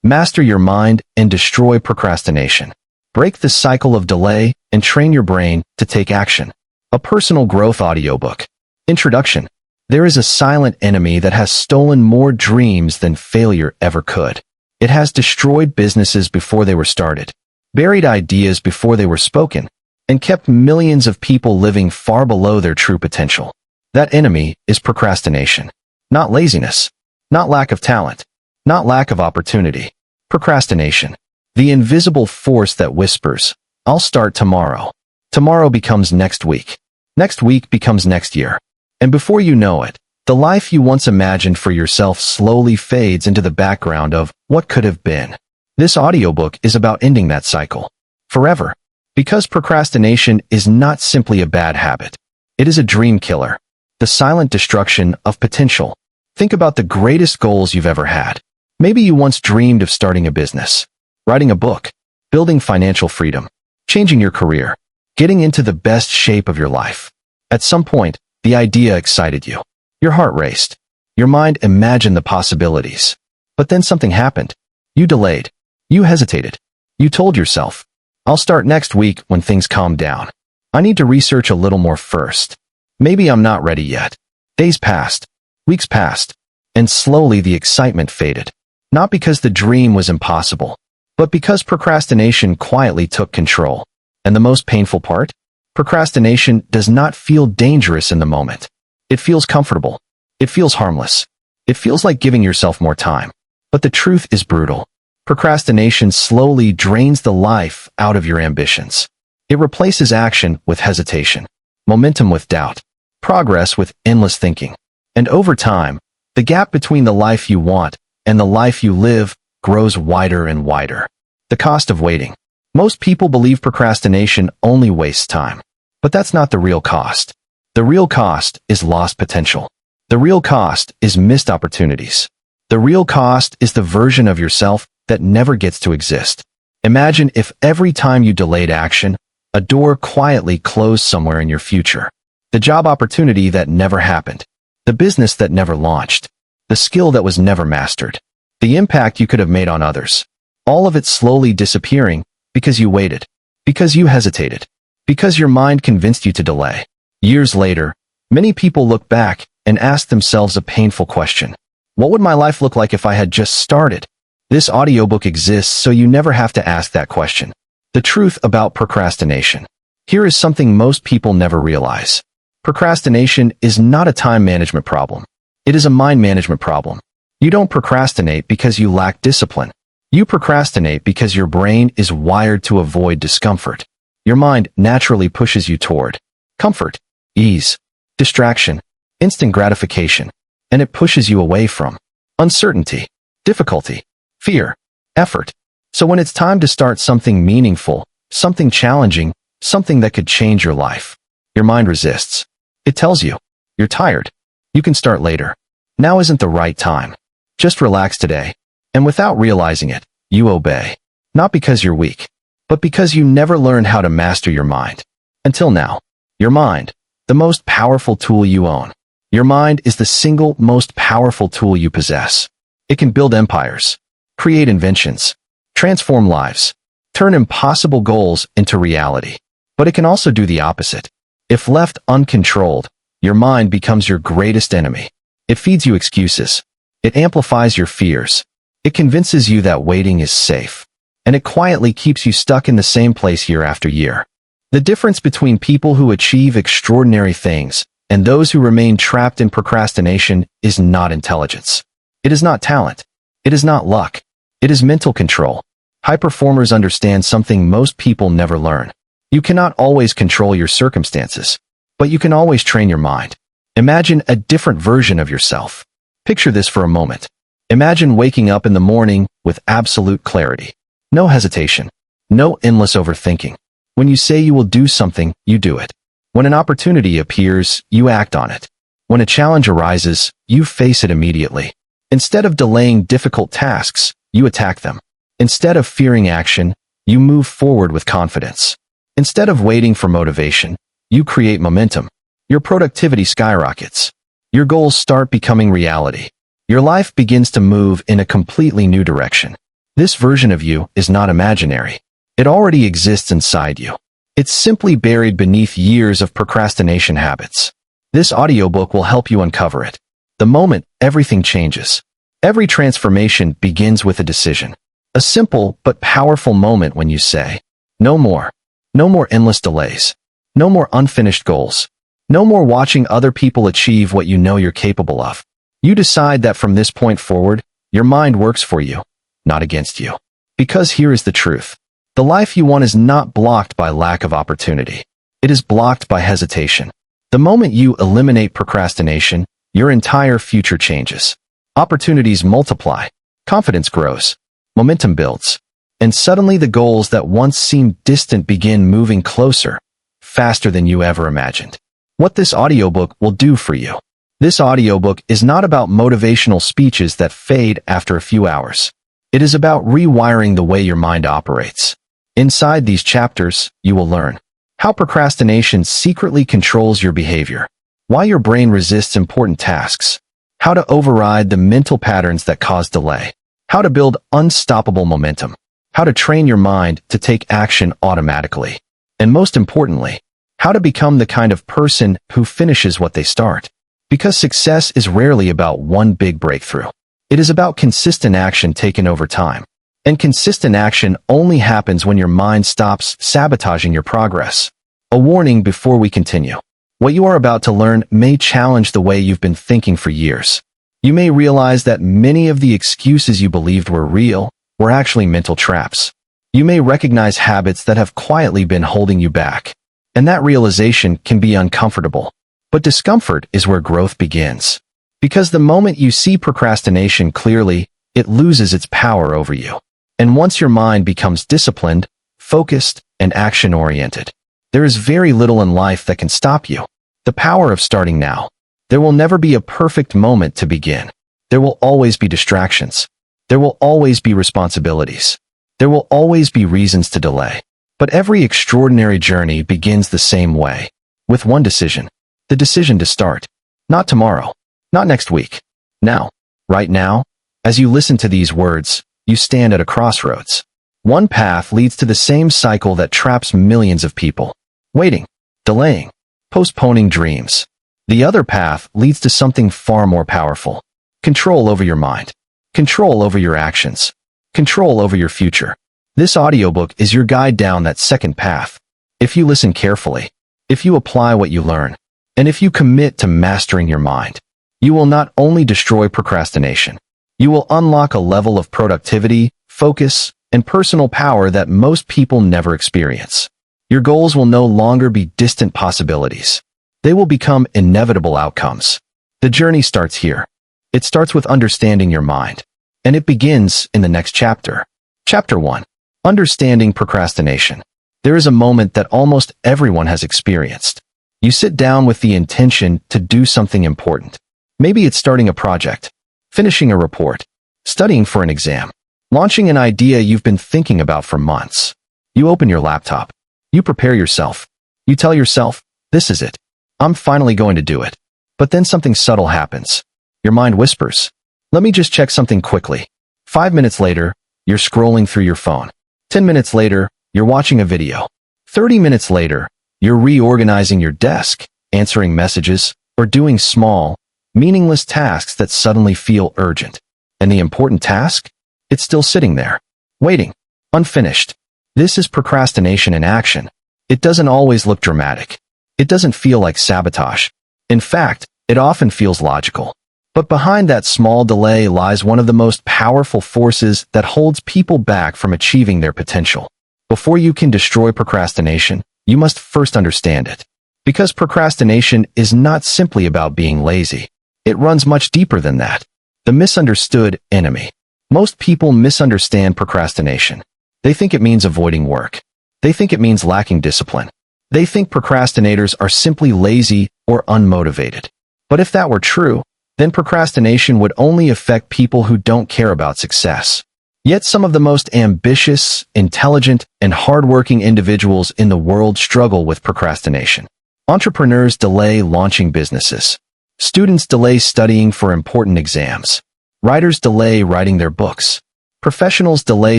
Master your mind and destroy procrastination. Break the cycle of delay and train your brain to take action. A personal growth audiobook. Introduction. There is a silent enemy that has stolen more dreams than failure ever could. It has destroyed businesses before they were started, buried ideas before they were spoken, and kept millions of people living far below their true potential. That enemy is procrastination. Not laziness, not lack of talent, not lack of opportunity. Procrastination. The invisible force that whispers, "I'll start tomorrow." Tomorrow becomes next week. Next week becomes next year. And before you know it, the life you once imagined for yourself slowly fades into the background of what could have been. This audiobook is about ending that cycle. Forever. Because procrastination is not simply a bad habit. It is a dream killer. The silent destruction of potential. Think about the greatest goals you've ever had. Maybe you once dreamed of starting a business, writing a book, building financial freedom, changing your career, getting into the best shape of your life. At some point, the idea excited you. Your heart raced. Your mind imagined the possibilities. But then something happened. You delayed. You hesitated. You told yourself, "I'll start next week when things calm down. I need to research a little more first. Maybe I'm not ready yet." Days passed. Weeks passed. And slowly the excitement faded. Not because the dream was impossible, but because procrastination quietly took control. And the most painful part? Procrastination does not feel dangerous in the moment. It feels comfortable. It feels harmless. It feels like giving yourself more time. But the truth is brutal. Procrastination slowly drains the life out of your ambitions. It replaces action with hesitation, momentum with doubt, progress with endless thinking. And over time, the gap between the life you want and the life you live grows wider and wider. The cost of waiting. Most people believe procrastination only wastes time. But that's not the real cost. The real cost is lost potential. The real cost is missed opportunities. The real cost is the version of yourself that never gets to exist. Imagine if every time you delayed action, a door quietly closed somewhere in your future. The job opportunity that never happened. The business that never launched. The skill that was never mastered. The impact you could have made on others. All of it slowly disappearing because you waited. Because you hesitated. Because your mind convinced you to delay. Years later, many people look back and ask themselves a painful question. What would my life look like if I had just started? This audiobook exists so you never have to ask that question. The truth about procrastination. Here is something most people never realize. Procrastination is not a time management problem. It is a mind management problem. You don't procrastinate because you lack discipline. You procrastinate because your brain is wired to avoid discomfort. Your mind naturally pushes you toward comfort, ease, distraction, instant gratification, and it pushes you away from uncertainty, difficulty, fear, effort. So when it's time to start something meaningful, something challenging, something that could change your life, your mind resists. It tells you, you're tired. You can start later. Now isn't the right time. Just relax today. And without realizing it, you obey. Not because you're weak, but because you never learned how to master your mind. Until now. Your mind, the most powerful tool you own. Your mind is the single most powerful tool you possess. It can build empires, create inventions, transform lives, turn impossible goals into reality. But it can also do the opposite. If left uncontrolled, your mind becomes your greatest enemy. It feeds you excuses. It amplifies your fears. It convinces you that waiting is safe. And it quietly keeps you stuck in the same place year after year. The difference between people who achieve extraordinary things and those who remain trapped in procrastination is not intelligence. It is not talent. It is not luck. It is mental control. High performers understand something most people never learn. You cannot always control your circumstances, but you can always train your mind. Imagine a different version of yourself. Picture this for a moment. Imagine waking up in the morning with absolute clarity. No hesitation. No endless overthinking. When you say you will do something, you do it. When an opportunity appears, you act on it. When a challenge arises, you face it immediately. Instead of delaying difficult tasks, you attack them. Instead of fearing action, you move forward with confidence. Instead of waiting for motivation, you create momentum. Your productivity skyrockets. Your goals start becoming reality. Your life begins to move in a completely new direction. This version of you is not imaginary. It already exists inside you. It's simply buried beneath years of procrastination habits. This audiobook will help you uncover it. The moment everything changes. Every transformation begins with a decision. A simple but powerful moment when you say, no more. No more endless delays. No more unfinished goals. No more watching other people achieve what you know you're capable of. You decide that from this point forward, your mind works for you, not against you. Because here is the truth. The life you want is not blocked by lack of opportunity. It is blocked by hesitation. The moment you eliminate procrastination, your entire future changes. Opportunities multiply. Confidence grows. Momentum builds. And suddenly the goals that once seemed distant begin moving closer, faster than you ever imagined. What this audiobook will do for you. This audiobook is not about motivational speeches that fade after a few hours. It is about rewiring the way your mind operates. Inside these chapters, you will learn how procrastination secretly controls your behavior, why your brain resists important tasks, how to override the mental patterns that cause delay, how to build unstoppable momentum, how to train your mind to take action automatically, and most importantly, how to become the kind of person who finishes what they start. Because success is rarely about one big breakthrough. It is about consistent action taken over time. And consistent action only happens when your mind stops sabotaging your progress. A warning before we continue. What you are about to learn may challenge the way you've been thinking for years. You may realize that many of the excuses you believed were real were actually mental traps. You may recognize habits that have quietly been holding you back. And that realization can be uncomfortable. But discomfort is where growth begins. Because the moment you see procrastination clearly, it loses its power over you. And once your mind becomes disciplined, focused, and action-oriented, there is very little in life that can stop you. The power of starting now. There will never be a perfect moment to begin. There will always be distractions. There will always be responsibilities. There will always be reasons to delay. But every extraordinary journey begins the same way. With one decision. The decision to start. Not tomorrow. Not next week. Now. Right now. As you listen to these words, you stand at a crossroads. One path leads to the same cycle that traps millions of people. Waiting. Delaying. Postponing dreams. The other path leads to something far more powerful. Control over your mind. Control over your actions. Control over your future. This audiobook is your guide down that second path. If you listen carefully, if you apply what you learn, and if you commit to mastering your mind, you will not only destroy procrastination, you will unlock a level of productivity, focus, and personal power that most people never experience. Your goals will no longer be distant possibilities. They will become inevitable outcomes. The journey starts here. It starts with understanding your mind. And it begins in the next chapter. Chapter 1. Understanding procrastination. There is a moment that almost everyone has experienced. You sit down with the intention to do something important. Maybe it's starting a project, finishing a report, studying for an exam, launching an idea you've been thinking about for months. You open your laptop. You prepare yourself. You tell yourself, this is it. I'm finally going to do it. But then something subtle happens. Your mind whispers, let me just check something quickly. 5 minutes later, you're scrolling through your phone. 10 minutes later, you're watching a video. 30 minutes later, you're reorganizing your desk, answering messages, or doing small, meaningless tasks that suddenly feel urgent. And the important task? It's still sitting there, waiting, unfinished. This is procrastination in action. It doesn't always look dramatic. It doesn't feel like sabotage. In fact, it often feels logical. But behind that small delay lies one of the most powerful forces that holds people back from achieving their potential. Before you can destroy procrastination, you must first understand it. Because procrastination is not simply about being lazy. It runs much deeper than that. The misunderstood enemy. Most people misunderstand procrastination. They think it means avoiding work. They think it means lacking discipline. They think procrastinators are simply lazy or unmotivated. But if that were true, then procrastination would only affect people who don't care about success. Yet some of the most ambitious, intelligent, and hardworking individuals in the world struggle with procrastination. Entrepreneurs delay launching businesses. Students delay studying for important exams. Writers delay writing their books. Professionals delay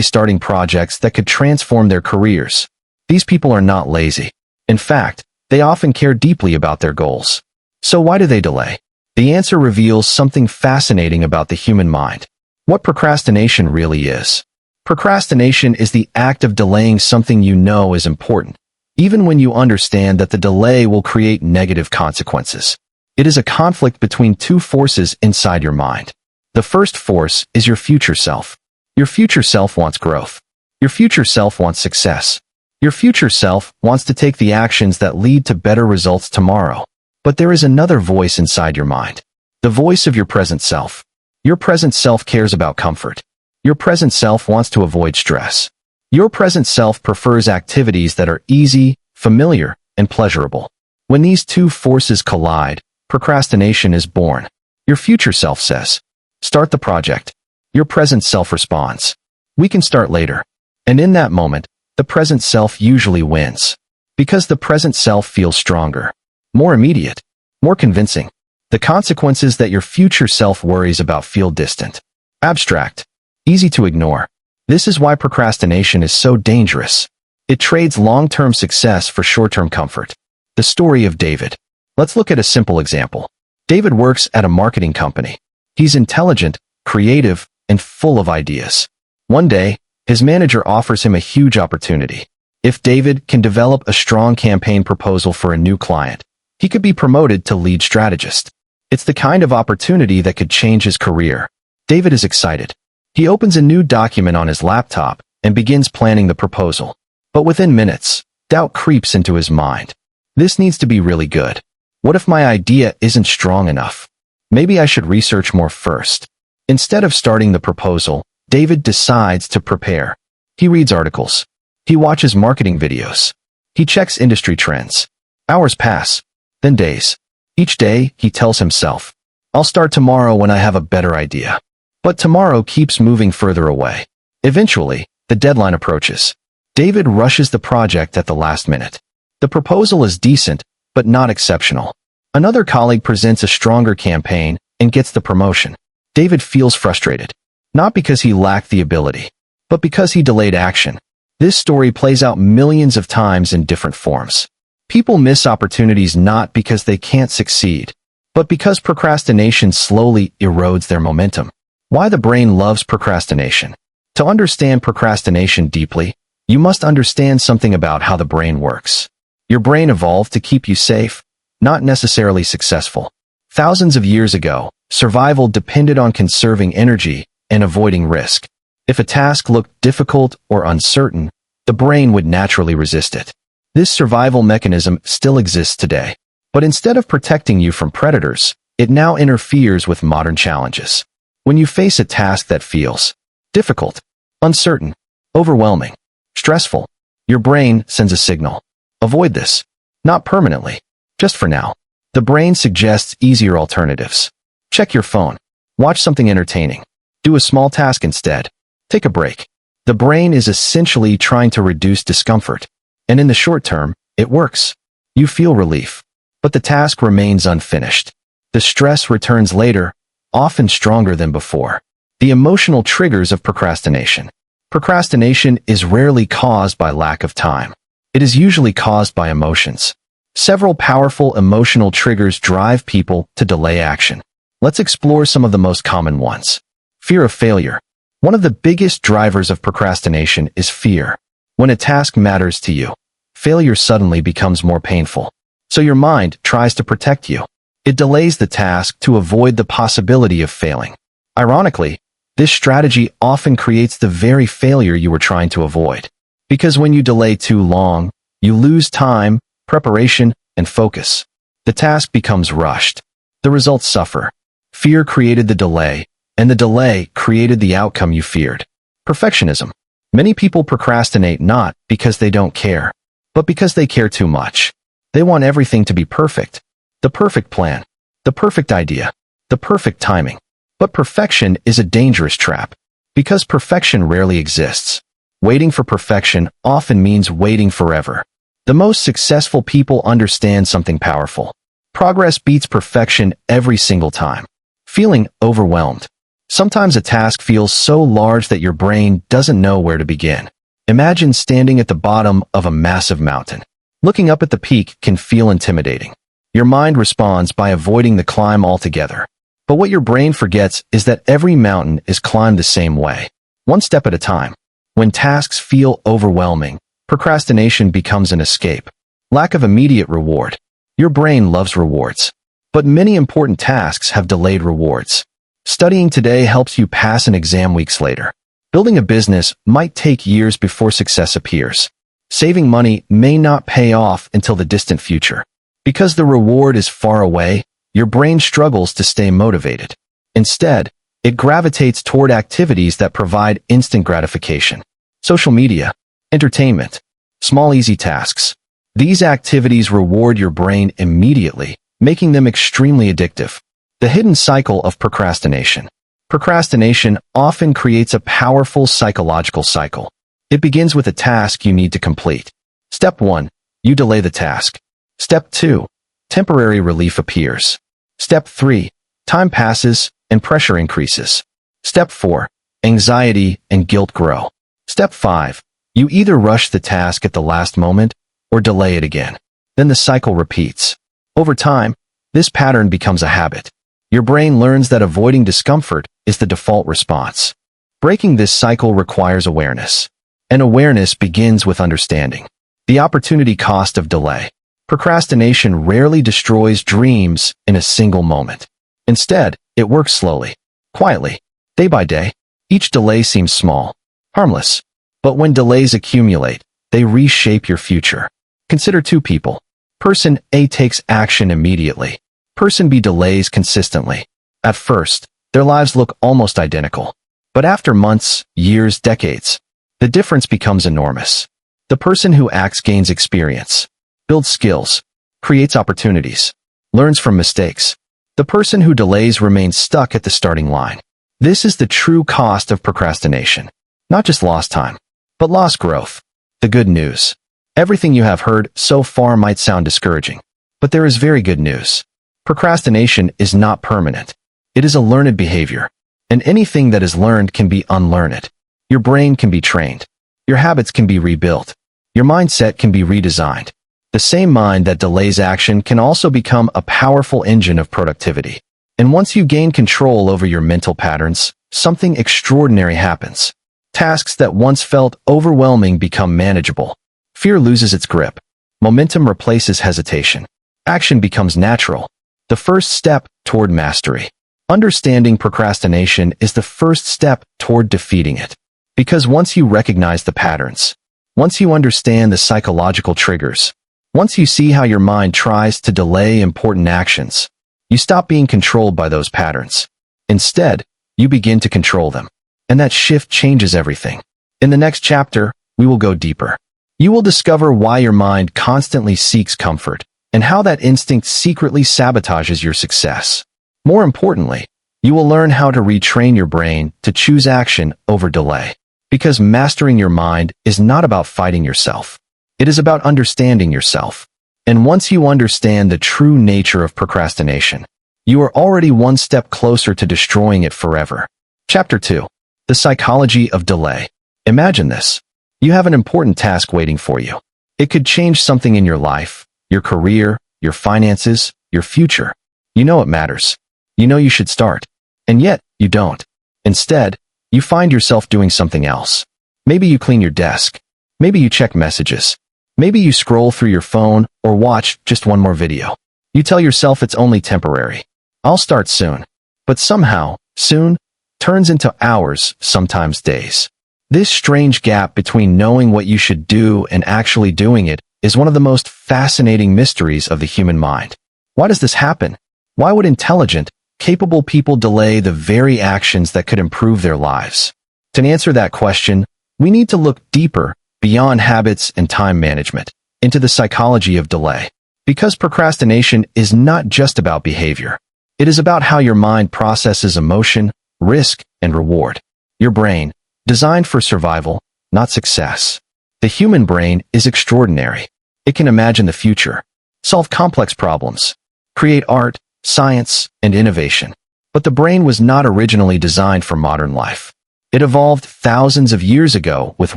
starting projects that could transform their careers. These people are not lazy. In fact, they often care deeply about their goals. So why do they delay? The answer reveals something fascinating about the human mind. What procrastination really is. Procrastination is the act of delaying something you know is important, even when you understand that the delay will create negative consequences. It is a conflict between two forces inside your mind. The first force is your future self. Your future self wants growth. Your future self wants success. Your future self wants to take the actions that lead to better results tomorrow. But there is another voice inside your mind. The voice of your present self. Your present self cares about comfort. Your present self wants to avoid stress. Your present self prefers activities that are easy, familiar, and pleasurable. When these two forces collide, procrastination is born. Your future self says, "Start the project." Your present self responds, "We can start later." And in that moment, the present self usually wins. Because the present self feels stronger, more immediate, more convincing. The consequences that your future self worries about feel distant, abstract, easy to ignore. This is why procrastination is so dangerous. It trades long-term success for short-term comfort. The story of David. Let's look at a simple example. David works at a marketing company. He's intelligent, creative, and full of ideas. One day, his manager offers him a huge opportunity. If David can develop a strong campaign proposal for a new client, he could be promoted to lead strategist. It's the kind of opportunity that could change his career. David is excited. He opens a new document on his laptop and begins planning the proposal. But within minutes, doubt creeps into his mind. This needs to be really good. What if my idea isn't strong enough? Maybe I should research more first. Instead of starting the proposal, David decides to prepare. He reads articles. He watches marketing videos. He checks industry trends. Hours pass, then days. Each day, he tells himself, "I'll start tomorrow when I have a better idea." But tomorrow keeps moving further away. Eventually, the deadline approaches. David rushes the project at the last minute. The proposal is decent, but not exceptional. Another colleague presents a stronger campaign and gets the promotion. David feels frustrated, not because he lacked the ability, but because he delayed action. This story plays out millions of times in different forms. People miss opportunities not because they can't succeed, but because procrastination slowly erodes their momentum. Why the brain loves procrastination. To understand procrastination deeply, you must understand something about how the brain works. Your brain evolved to keep you safe, not necessarily successful. Thousands of years ago, survival depended on conserving energy and avoiding risk. If a task looked difficult or uncertain, the brain would naturally resist it. This survival mechanism still exists today. But instead of protecting you from predators, it now interferes with modern challenges. When you face a task that feels difficult, uncertain, overwhelming, stressful, your brain sends a signal. Avoid this. Not permanently. Just for now. The brain suggests easier alternatives. Check your phone. Watch something entertaining. Do a small task instead. Take a break. The brain is essentially trying to reduce discomfort. And in the short term, it works. You feel relief. But the task remains unfinished. The stress returns later, often stronger than before. The emotional triggers of procrastination. Procrastination is rarely caused by lack of time. It is usually caused by emotions. Several powerful emotional triggers drive people to delay action. Let's explore some of the most common ones. Fear of failure. One of the biggest drivers of procrastination is fear. When a task matters to you, failure suddenly becomes more painful. So your mind tries to protect you. It delays the task to avoid the possibility of failing. Ironically, this strategy often creates the very failure you were trying to avoid. Because when you delay too long, you lose time, preparation, and focus. The task becomes rushed. The results suffer. Fear created the delay, and the delay created the outcome you feared. Perfectionism. Many people procrastinate not because they don't care, but because they care too much. They want everything to be perfect. The perfect plan, the perfect idea, the perfect timing. But perfection is a dangerous trap, because perfection rarely exists. Waiting for perfection often means waiting forever. The most successful people understand something powerful. Progress beats perfection every single time. Feeling overwhelmed. Sometimes a task feels so large that your brain doesn't know where to begin. Imagine standing at the bottom of a massive mountain. Looking up at the peak can feel intimidating. Your mind responds by avoiding the climb altogether. But what your brain forgets is that every mountain is climbed the same way, one step at a time. When tasks feel overwhelming, procrastination becomes an escape. Lack of immediate reward. Your brain loves rewards. But many important tasks have delayed rewards. Studying today helps you pass an exam weeks later. Building a business might take years before success appears. Saving money may not pay off until the distant future. Because the reward is far away, your brain struggles to stay motivated. Instead, it gravitates toward activities that provide instant gratification. Social media, entertainment, small easy tasks. These activities reward your brain immediately, making them extremely addictive. The hidden cycle of procrastination. Procrastination often creates a powerful psychological cycle. It begins with a task you need to complete. Step 1. You delay the task. Step 2. Temporary relief appears. Step 3. Time passes and pressure increases. Step 4. Anxiety and guilt grow. Step 5. You either rush the task at the last moment or delay it again. Then the cycle repeats. Over time, this pattern becomes a habit. Your brain learns that avoiding discomfort is the default response. Breaking this cycle requires awareness. And awareness begins with understanding the opportunity cost of delay. Procrastination rarely destroys dreams in a single moment. Instead, it works slowly, quietly, day by day. Each delay seems small, harmless. But when delays accumulate, they reshape your future. Consider two people. Person A takes action immediately. Person B delays consistently. At first, their lives look almost identical. But after months, years, decades, the difference becomes enormous. The person who acts gains experience, builds skills, creates opportunities, learns from mistakes. The person who delays remains stuck at the starting line. This is the true cost of procrastination. Not just lost time, but lost growth. The good news. Everything you have heard so far might sound discouraging, but there is very good news. Procrastination is not permanent. It is a learned behavior, and anything that is learned can be unlearned. Your brain can be trained. Your habits can be rebuilt. Your mindset can be redesigned. The same mind that delays action can also become a powerful engine of productivity. And once you gain control over your mental patterns, something extraordinary happens. Tasks that once felt overwhelming become manageable. Fear loses its grip. Momentum replaces hesitation. Action becomes natural. The first step toward mastery. Understanding procrastination is the first step toward defeating it. Because once you recognize the patterns, once you understand the psychological triggers, once you see how your mind tries to delay important actions, you stop being controlled by those patterns. Instead, you begin to control them. And that shift changes everything. In the next chapter, we will go deeper. You will discover why your mind constantly seeks comfort, and how that instinct secretly sabotages your success. More importantly, you will learn how to retrain your brain to choose action over delay. Because mastering your mind is not about fighting yourself. It is about understanding yourself. And once you understand the true nature of procrastination, you are already one step closer to destroying it forever. Chapter 2. The Psychology of Delay. Imagine this. You have an important task waiting for you. It could change something in your life, your career, your finances, your future. You know it matters. You know you should start. And yet, you don't. Instead, you find yourself doing something else. Maybe you clean your desk. Maybe you check messages. Maybe you scroll through your phone or watch just one more video. You tell yourself it's only temporary. I'll start soon. But somehow, soon turns into hours, sometimes days. This strange gap between knowing what you should do and actually doing it is one of the most fascinating mysteries of the human mind. Why does this happen? Why would intelligent, capable people delay the very actions that could improve their lives? To answer that question, we need to look deeper, beyond habits and time management, into the psychology of delay. Because procrastination is not just about behavior. It is about how your mind processes emotion, risk, and reward. Your brain, designed for survival, not success. The human brain is extraordinary. It can imagine the future, solve complex problems, create art, science, and innovation. But the brain was not originally designed for modern life. It evolved thousands of years ago with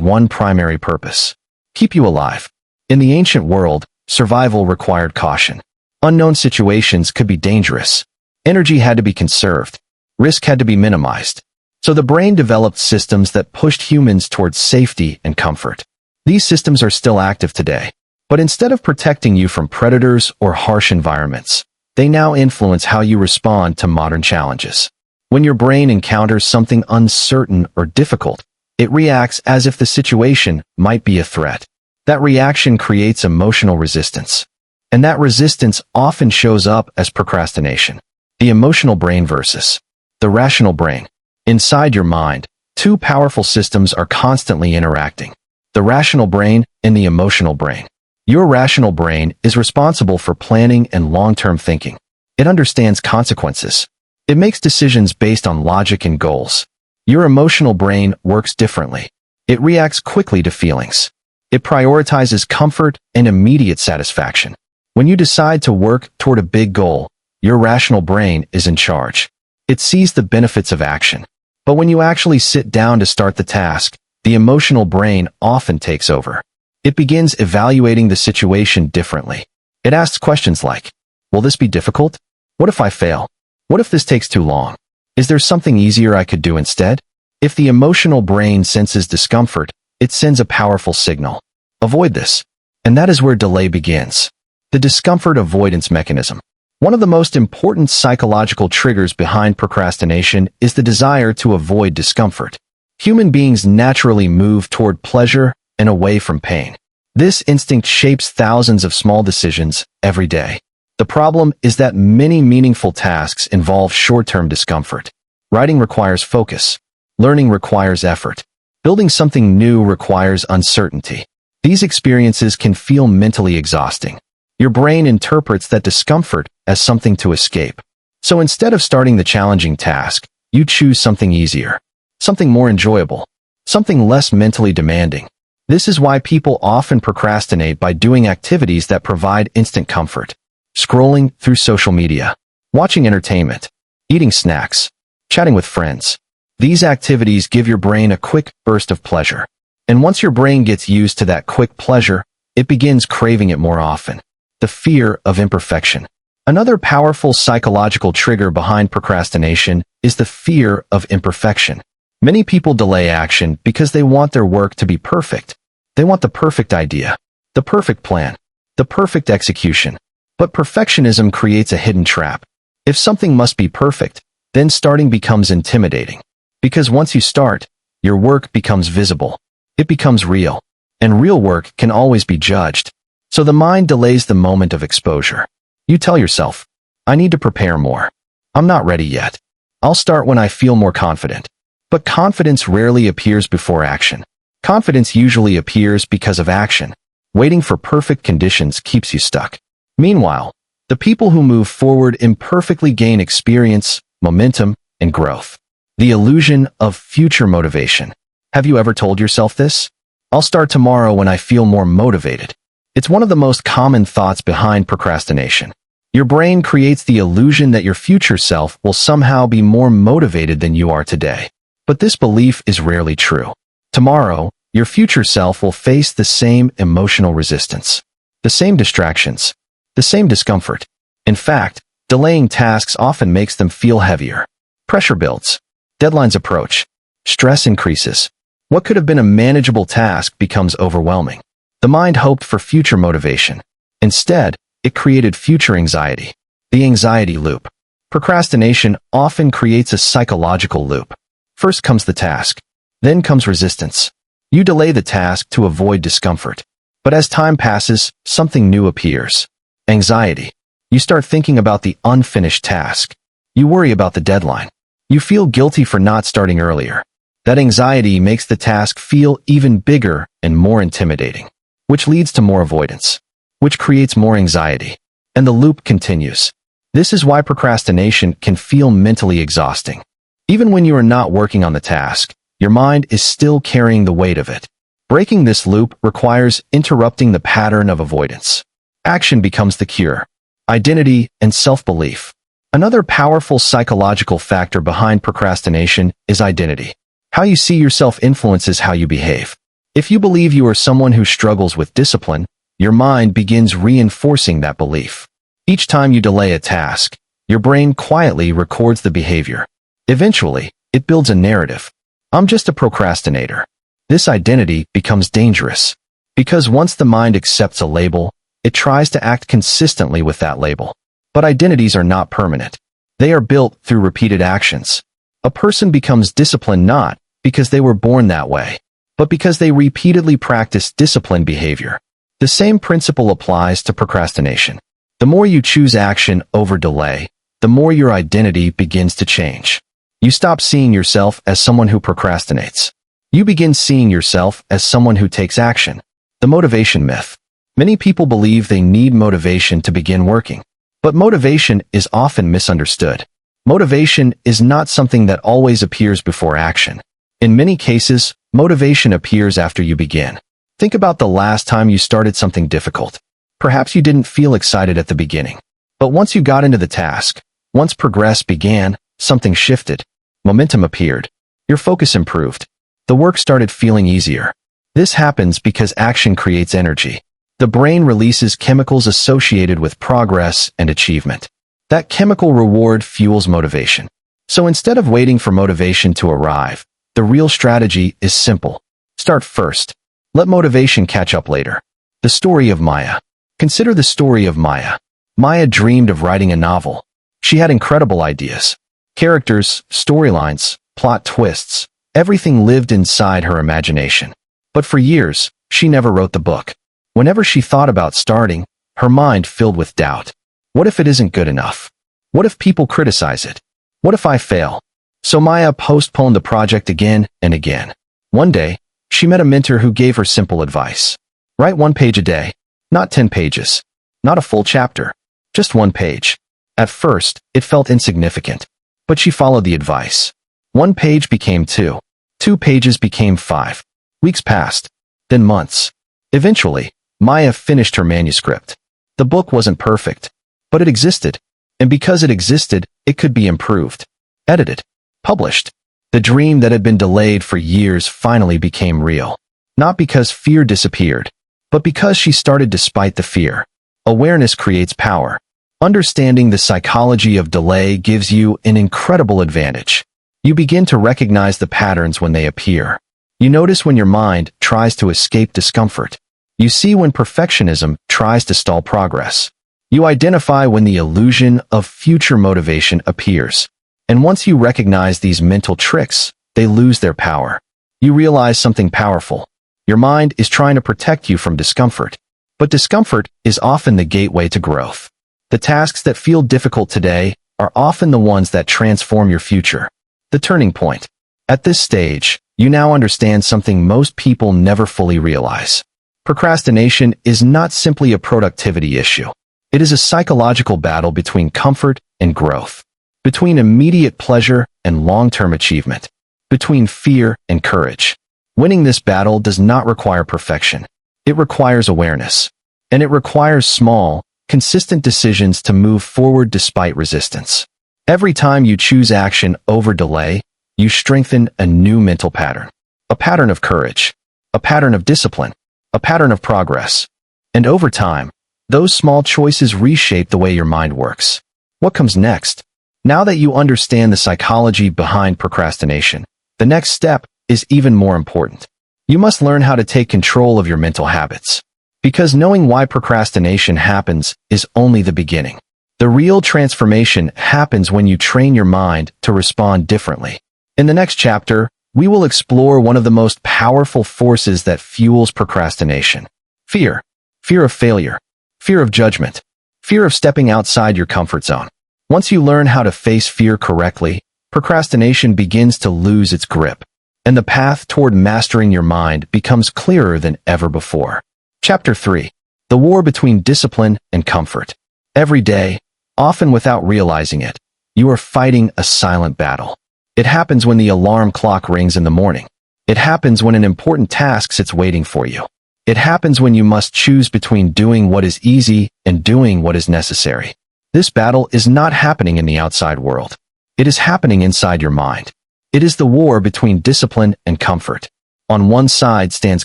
one primary purpose: keep you alive. In the ancient world, survival required caution. Unknown situations could be dangerous. Energy had to be conserved. Risk had to be minimized. So the brain developed systems that pushed humans towards safety and comfort. These systems are still active today. But instead of protecting you from predators or harsh environments, they now influence how you respond to modern challenges. When your brain encounters something uncertain or difficult, it reacts as if the situation might be a threat. That reaction creates emotional resistance. And that resistance often shows up as procrastination. The emotional brain versus the rational brain. Inside your mind, two powerful systems are constantly interacting: the rational brain and the emotional brain. Your rational brain is responsible for planning and long-term thinking. It understands consequences. It makes decisions based on logic and goals. Your emotional brain works differently. It reacts quickly to feelings. It prioritizes comfort and immediate satisfaction. When you decide to work toward a big goal, your rational brain is in charge. It sees the benefits of action. But when you actually sit down to start the task, the emotional brain often takes over. It begins evaluating the situation differently. It asks questions like, will this be difficult? What if I fail? What if this takes too long? Is there something easier I could do instead? If the emotional brain senses discomfort, it sends a powerful signal: avoid this. And that is where delay begins. The discomfort avoidance mechanism. One of the most important psychological triggers behind procrastination is the desire to avoid discomfort. Human beings naturally move toward pleasure and away from pain. This instinct shapes thousands of small decisions every day. The problem is that many meaningful tasks involve short-term discomfort. Writing requires focus. Learning requires effort. Building something new requires uncertainty. These experiences can feel mentally exhausting. Your brain interprets that discomfort as something to escape. So instead of starting the challenging task, you choose something easier, something more enjoyable, something less mentally demanding. This is why people often procrastinate by doing activities that provide instant comfort: scrolling through social media, watching entertainment, eating snacks, chatting with friends. These activities give your brain a quick burst of pleasure. And once your brain gets used to that quick pleasure, it begins craving it more often. The fear of imperfection. Another powerful psychological trigger behind procrastination is the fear of imperfection. Many people delay action because they want their work to be perfect. They want the perfect idea, the perfect plan, the perfect execution. But perfectionism creates a hidden trap. If something must be perfect, then starting becomes intimidating. Because once you start, your work becomes visible. It becomes real. And real work can always be judged. So the mind delays the moment of exposure. You tell yourself, I need to prepare more. I'm not ready yet. I'll start when I feel more confident. But confidence rarely appears before action. Confidence usually appears because of action. Waiting for perfect conditions keeps you stuck. Meanwhile, the people who move forward imperfectly gain experience, momentum, and growth. The illusion of future motivation. Have you ever told yourself this? I'll start tomorrow when I feel more motivated. It's one of the most common thoughts behind procrastination. Your brain creates the illusion that your future self will somehow be more motivated than you are today. But this belief is rarely true. Tomorrow, your future self will face the same emotional resistance, the same distractions, the same discomfort. In fact, delaying tasks often makes them feel heavier. Pressure builds. Deadlines approach. Stress increases. What could have been a manageable task becomes overwhelming. The mind hoped for future motivation. Instead, it created future anxiety. The anxiety loop. Procrastination often creates a psychological loop. First comes the task. Then comes resistance. You delay the task to avoid discomfort. But as time passes, something new appears. Anxiety. You start thinking about the unfinished task. You worry about the deadline. You feel guilty for not starting earlier. That anxiety makes the task feel even bigger and more intimidating, which leads to more avoidance, which creates more anxiety. And the loop continues. This is why procrastination can feel mentally exhausting. Even when you are not working on the task, your mind is still carrying the weight of it. Breaking this loop requires interrupting the pattern of avoidance. Action becomes the cure. Identity and self-belief. Another powerful psychological factor behind procrastination is identity. How you see yourself influences how you behave. If you believe you are someone who struggles with discipline, your mind begins reinforcing that belief. Each time you delay a task, your brain quietly records the behavior. Eventually, it builds a narrative. I'm just a procrastinator. This identity becomes dangerous, because once the mind accepts a label, it tries to act consistently with that label. But identities are not permanent. They are built through repeated actions. A person becomes disciplined not because they were born that way, but because they repeatedly practice disciplined behavior. The same principle applies to procrastination. The more you choose action over delay, the more your identity begins to change. You stop seeing yourself as someone who procrastinates. You begin seeing yourself as someone who takes action. The motivation myth. Many people believe they need motivation to begin working. But motivation is often misunderstood. Motivation is not something that always appears before action. In many cases, motivation appears after you begin. Think about the last time you started something difficult. Perhaps you didn't feel excited at the beginning. But once you got into the task, once progress began, something shifted. Momentum appeared. Your focus improved. The work started feeling easier. This happens because action creates energy. The brain releases chemicals associated with progress and achievement. That chemical reward fuels motivation. So instead of waiting for motivation to arrive, the real strategy is simple. Start first. Let motivation catch up later. The story of Maya. Consider the story of Maya. Maya dreamed of writing a novel. She had incredible ideas. Characters, storylines, plot twists, everything lived inside her imagination. But for years, she never wrote the book. Whenever she thought about starting, her mind filled with doubt. What if it isn't good enough? What if people criticize it? What if I fail? So Maya postponed the project again and again. One day, she met a mentor who gave her simple advice. Write 1 page a day, not 10 pages, not a full chapter, just 1 page. At first, it felt insignificant, but she followed the advice. 1 page became 2. 2 pages became 5. Weeks passed, then months. Eventually, Maya finished her manuscript. The book wasn't perfect, but it existed. And because it existed, it could be improved, edited, published. The dream that had been delayed for years finally became real. Not because fear disappeared, but because she started despite the fear. Awareness creates power. Understanding the psychology of delay gives you an incredible advantage. You begin to recognize the patterns when they appear. You notice when your mind tries to escape discomfort. You see when perfectionism tries to stall progress. You identify when the illusion of future motivation appears. And once you recognize these mental tricks, they lose their power. You realize something powerful. Your mind is trying to protect you from discomfort. But discomfort is often the gateway to growth. The tasks that feel difficult today are often the ones that transform your future. The turning point. At this stage, you now understand something most people never fully realize. Procrastination is not simply a productivity issue. It is a psychological battle between comfort and growth, between immediate pleasure and long-term achievement, between fear and courage. Winning this battle does not require perfection. It requires awareness. And it requires small, consistent decisions to move forward despite resistance. Every time you choose action over delay, you strengthen a new mental pattern. A pattern of courage. A pattern of discipline. A pattern of progress. And over time, those small choices reshape the way your mind works. What comes next? Now that you understand the psychology behind procrastination, the next step is even more important. You must learn how to take control of your mental habits. Because knowing why procrastination happens is only the beginning. The real transformation happens when you train your mind to respond differently. In the next chapter, we will explore one of the most powerful forces that fuels procrastination. Fear. Fear of failure. Fear of judgment. Fear of stepping outside your comfort zone. Once you learn how to face fear correctly, procrastination begins to lose its grip, and the path toward mastering your mind becomes clearer than ever before. Chapter 3. The war between discipline and comfort. Every day, often without realizing it, you are fighting a silent battle. It happens when the alarm clock rings in the morning. It happens when an important task sits waiting for you. It happens when you must choose between doing what is easy and doing what is necessary. This battle is not happening in the outside world. It is happening inside your mind. It is the war between discipline and comfort. On one side stands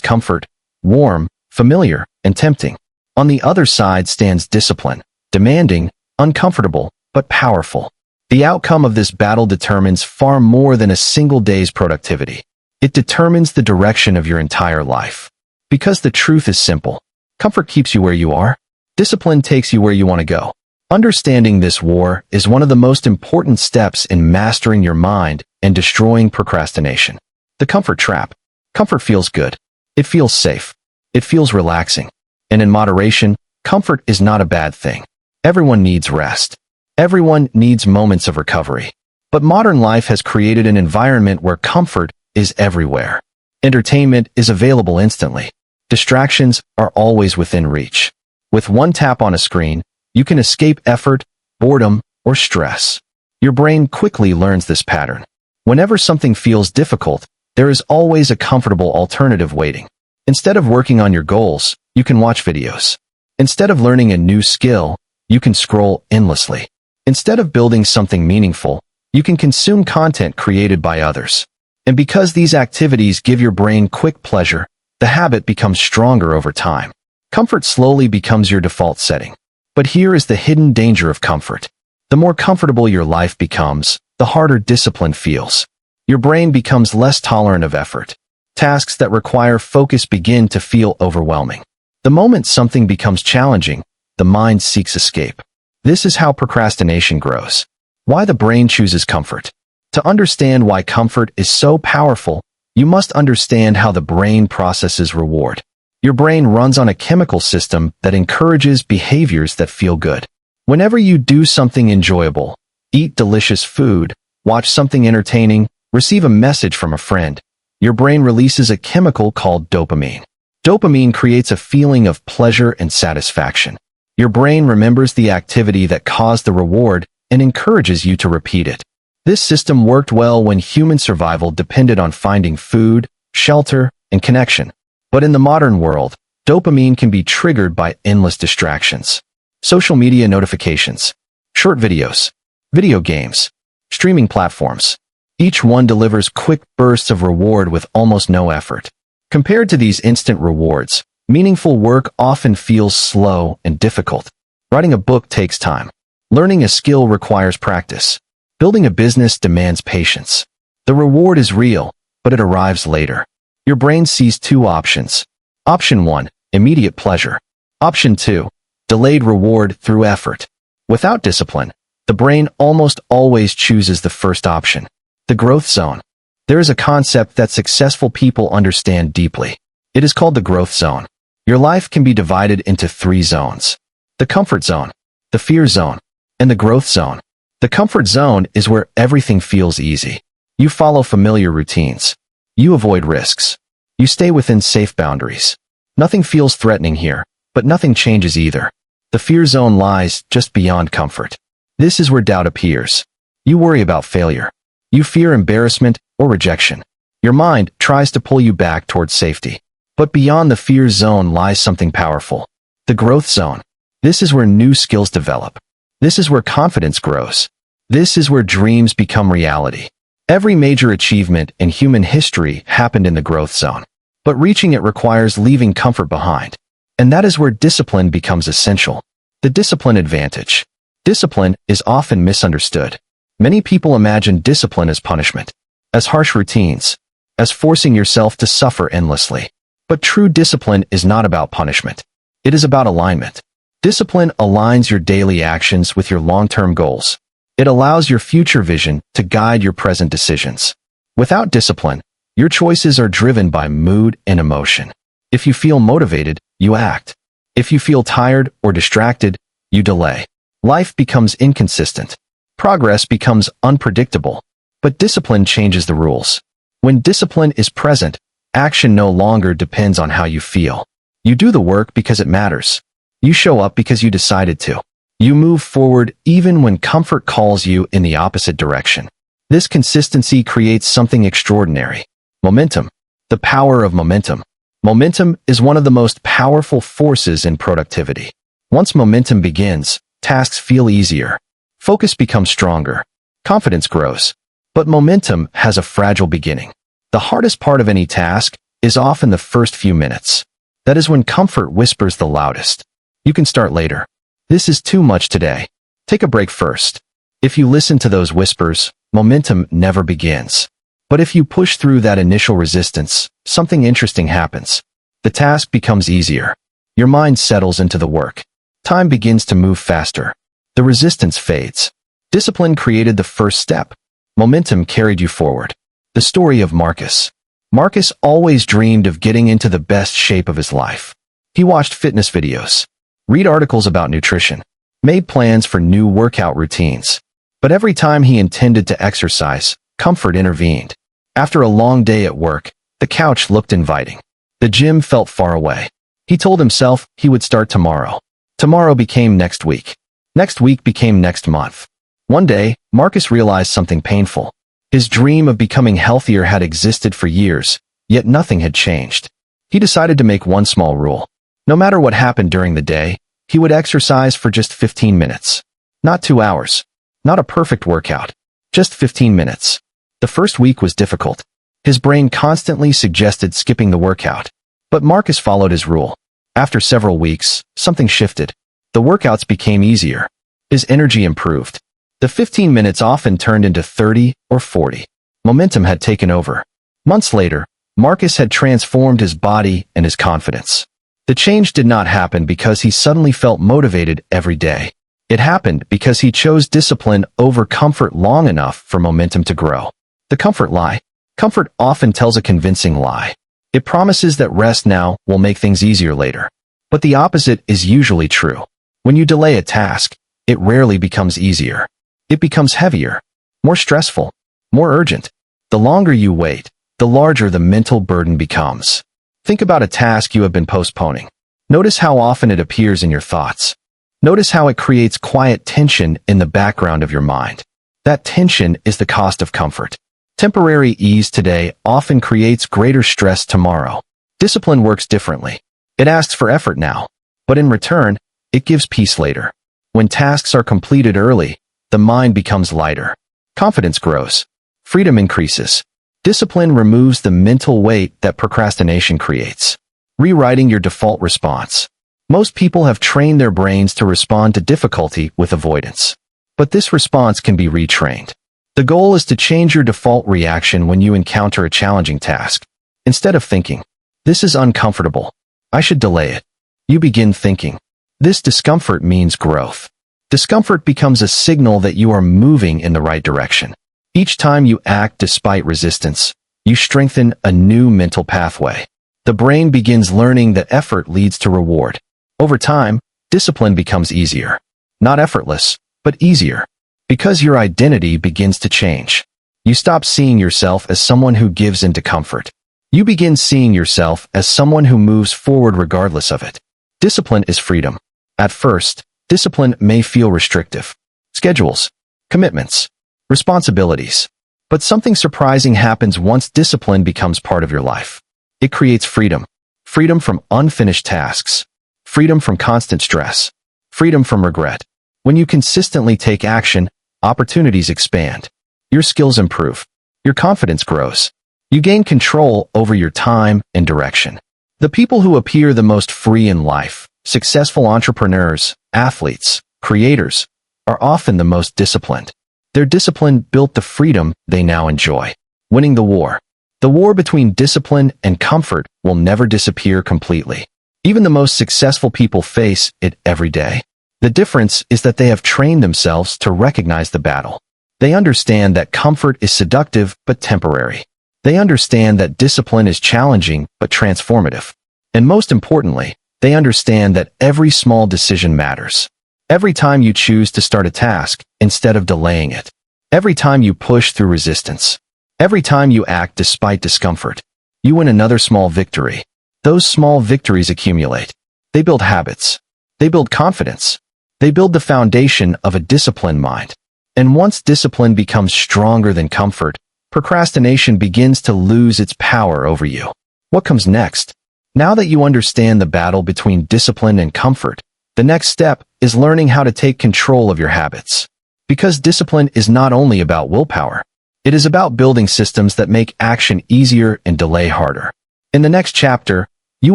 comfort, warm, familiar, and tempting. On the other side stands discipline, demanding, uncomfortable, but powerful. The outcome of this battle determines far more than a single day's productivity. It determines the direction of your entire life. Because the truth is simple. Comfort keeps you where you are. Discipline takes you where you want to go. Understanding this war is one of the most important steps in mastering your mind and destroying procrastination. The comfort trap. Comfort feels good. It feels safe. It feels relaxing. And in moderation, comfort is not a bad thing. Everyone needs rest. Everyone needs moments of recovery. But modern life has created an environment where comfort is everywhere. Entertainment is available instantly. Distractions are always within reach. With one tap on a screen, you can escape effort, boredom, or stress. Your brain quickly learns this pattern. Whenever something feels difficult, there is always a comfortable alternative waiting. Instead of working on your goals, you can watch videos. Instead of learning a new skill, you can scroll endlessly. Instead of building something meaningful, you can consume content created by others. And because these activities give your brain quick pleasure, the habit becomes stronger over time. Comfort slowly becomes your default setting. But here is the hidden danger of comfort. The more comfortable your life becomes, the harder discipline feels. Your brain becomes less tolerant of effort. Tasks that require focus begin to feel overwhelming. The moment something becomes challenging, the mind seeks escape. This is how procrastination grows. Why the brain chooses comfort. To understand why comfort is so powerful, you must understand how the brain processes reward. Your brain runs on a chemical system that encourages behaviors that feel good. Whenever you do something enjoyable, eat delicious food, watch something entertaining, receive a message from a friend, your brain releases a chemical called dopamine. Dopamine creates a feeling of pleasure and satisfaction. Your brain remembers the activity that caused the reward and encourages you to repeat it. This system worked well when human survival depended on finding food, shelter, and connection. But in the modern world, dopamine can be triggered by endless distractions. Social media notifications, short videos, video games, streaming platforms. Each one delivers quick bursts of reward with almost no effort. Compared to these instant rewards, meaningful work often feels slow and difficult. Writing a book takes time. Learning a skill requires practice. Building a business demands patience. The reward is real, but it arrives later. Your brain sees two options. Option 1, immediate pleasure. Option 2, delayed reward through effort. Without discipline, the brain almost always chooses the first option. The growth zone. There is a concept that successful people understand deeply. It is called the growth zone. Your life can be divided into 3 zones. The comfort zone, the fear zone, and the growth zone. The comfort zone is where everything feels easy. You follow familiar routines. You avoid risks. You stay within safe boundaries. Nothing feels threatening here, but nothing changes either. The fear zone lies just beyond comfort. This is where doubt appears. You worry about failure. You fear embarrassment or rejection. Your mind tries to pull you back towards safety. But beyond the fear zone lies something powerful. The growth zone. This is where new skills develop. This is where confidence grows. This is where dreams become reality. Every major achievement in human history happened in the growth zone. But reaching it requires leaving comfort behind. And that is where discipline becomes essential. The discipline advantage. Discipline is often misunderstood. Many people imagine discipline as punishment, as harsh routines, as forcing yourself to suffer endlessly. But true discipline is not about punishment. It is about alignment. Discipline aligns your daily actions with your long-term goals. It allows your future vision to guide your present decisions. Without discipline, your choices are driven by mood and emotion. If you feel motivated, you act. If you feel tired or distracted, you delay. Life becomes inconsistent. Progress becomes unpredictable. But discipline changes the rules. When discipline is present, action no longer depends on how you feel. You do the work because it matters. You show up because you decided to. You move forward even when comfort calls you in the opposite direction. This consistency creates something extraordinary. Momentum. The power of momentum. Momentum is one of the most powerful forces in productivity. Once momentum begins, tasks feel easier. Focus becomes stronger. Confidence grows. But momentum has a fragile beginning. The hardest part of any task is often the first few minutes. That is when comfort whispers the loudest. You can start later. This is too much today. Take a break first. If you listen to those whispers, momentum never begins. But if you push through that initial resistance, something interesting happens. The task becomes easier. Your mind settles into the work. Time begins to move faster. The resistance fades. Discipline created the first step. Momentum carried you forward. The story of Marcus. Marcus always dreamed of getting into the best shape of his life. He watched fitness videos, read articles about nutrition, made plans for new workout routines. But every time he intended to exercise, comfort intervened. After a long day at work, the couch looked inviting. The gym felt far away. He told himself he would start tomorrow. Tomorrow became next week. Next week became next month. One day, Marcus realized something painful. His dream of becoming healthier had existed for years, yet nothing had changed. He decided to make one small rule. No matter what happened during the day, he would exercise for just 15 minutes. Not 2 hours. Not a perfect workout. Just 15 minutes. The first week was difficult. His brain constantly suggested skipping the workout. But Marcus followed his rule. After several weeks, something shifted. The workouts became easier. His energy improved. The 15 minutes often turned into 30 or 40. Momentum had taken over. Months later, Marcus had transformed his body and his confidence. The change did not happen because he suddenly felt motivated every day. It happened because he chose discipline over comfort long enough for momentum to grow. The comfort lie. Comfort often tells a convincing lie. It promises that rest now will make things easier later. But the opposite is usually true. When you delay a task, it rarely becomes easier. It becomes heavier, more stressful, more urgent. The longer you wait, the larger the mental burden becomes. Think about a task you have been postponing. Notice how often it appears in your thoughts. Notice how it creates quiet tension in the background of your mind. That tension is the cost of comfort. Temporary ease today often creates greater stress tomorrow. Discipline works differently. It asks for effort now, but in return, it gives peace later. When tasks are completed early, the mind becomes lighter. Confidence grows. Freedom increases. Discipline removes the mental weight that procrastination creates. Rewriting your default response. Most people have trained their brains to respond to difficulty with avoidance. But this response can be retrained. The goal is to change your default reaction when you encounter a challenging task. Instead of thinking, "This is uncomfortable, I should delay it," you begin thinking, "This discomfort means growth." Discomfort becomes a signal that you are moving in the right direction. Each time you act despite resistance, you strengthen a new mental pathway. The brain begins learning that effort leads to reward. Over time, discipline becomes easier. Not effortless, but easier. Because your identity begins to change. You stop seeing yourself as someone who gives into comfort. You begin seeing yourself as someone who moves forward regardless of it. Discipline is freedom. At first, discipline may feel restrictive. Schedules, commitments, responsibilities. But something surprising happens once discipline becomes part of your life. It creates freedom. Freedom from unfinished tasks. Freedom from constant stress. Freedom from regret. When you consistently take action, opportunities expand. Your skills improve. Your confidence grows. You gain control over your time and direction. The people who appear the most free in life, successful entrepreneurs, athletes, creators, are often the most disciplined. Their discipline built the freedom they now enjoy. Winning the war. The war between discipline and comfort will never disappear completely. Even the most successful people face it every day. The difference is that they have trained themselves to recognize the battle. They understand that comfort is seductive but temporary. They understand that discipline is challenging but transformative. And most importantly, they understand that every small decision matters. Every time you choose to start a task instead of delaying it. Every time you push through resistance. Every time you act despite discomfort. You win another small victory. Those small victories accumulate. They build habits. They build confidence. They build the foundation of a disciplined mind. And once discipline becomes stronger than comfort, procrastination begins to lose its power over you. What comes next? Now that you understand the battle between discipline and comfort, The next step is learning how to take control of your habits. Because discipline is not only about willpower, it is about building systems that make action easier and delay harder. In the next chapter, you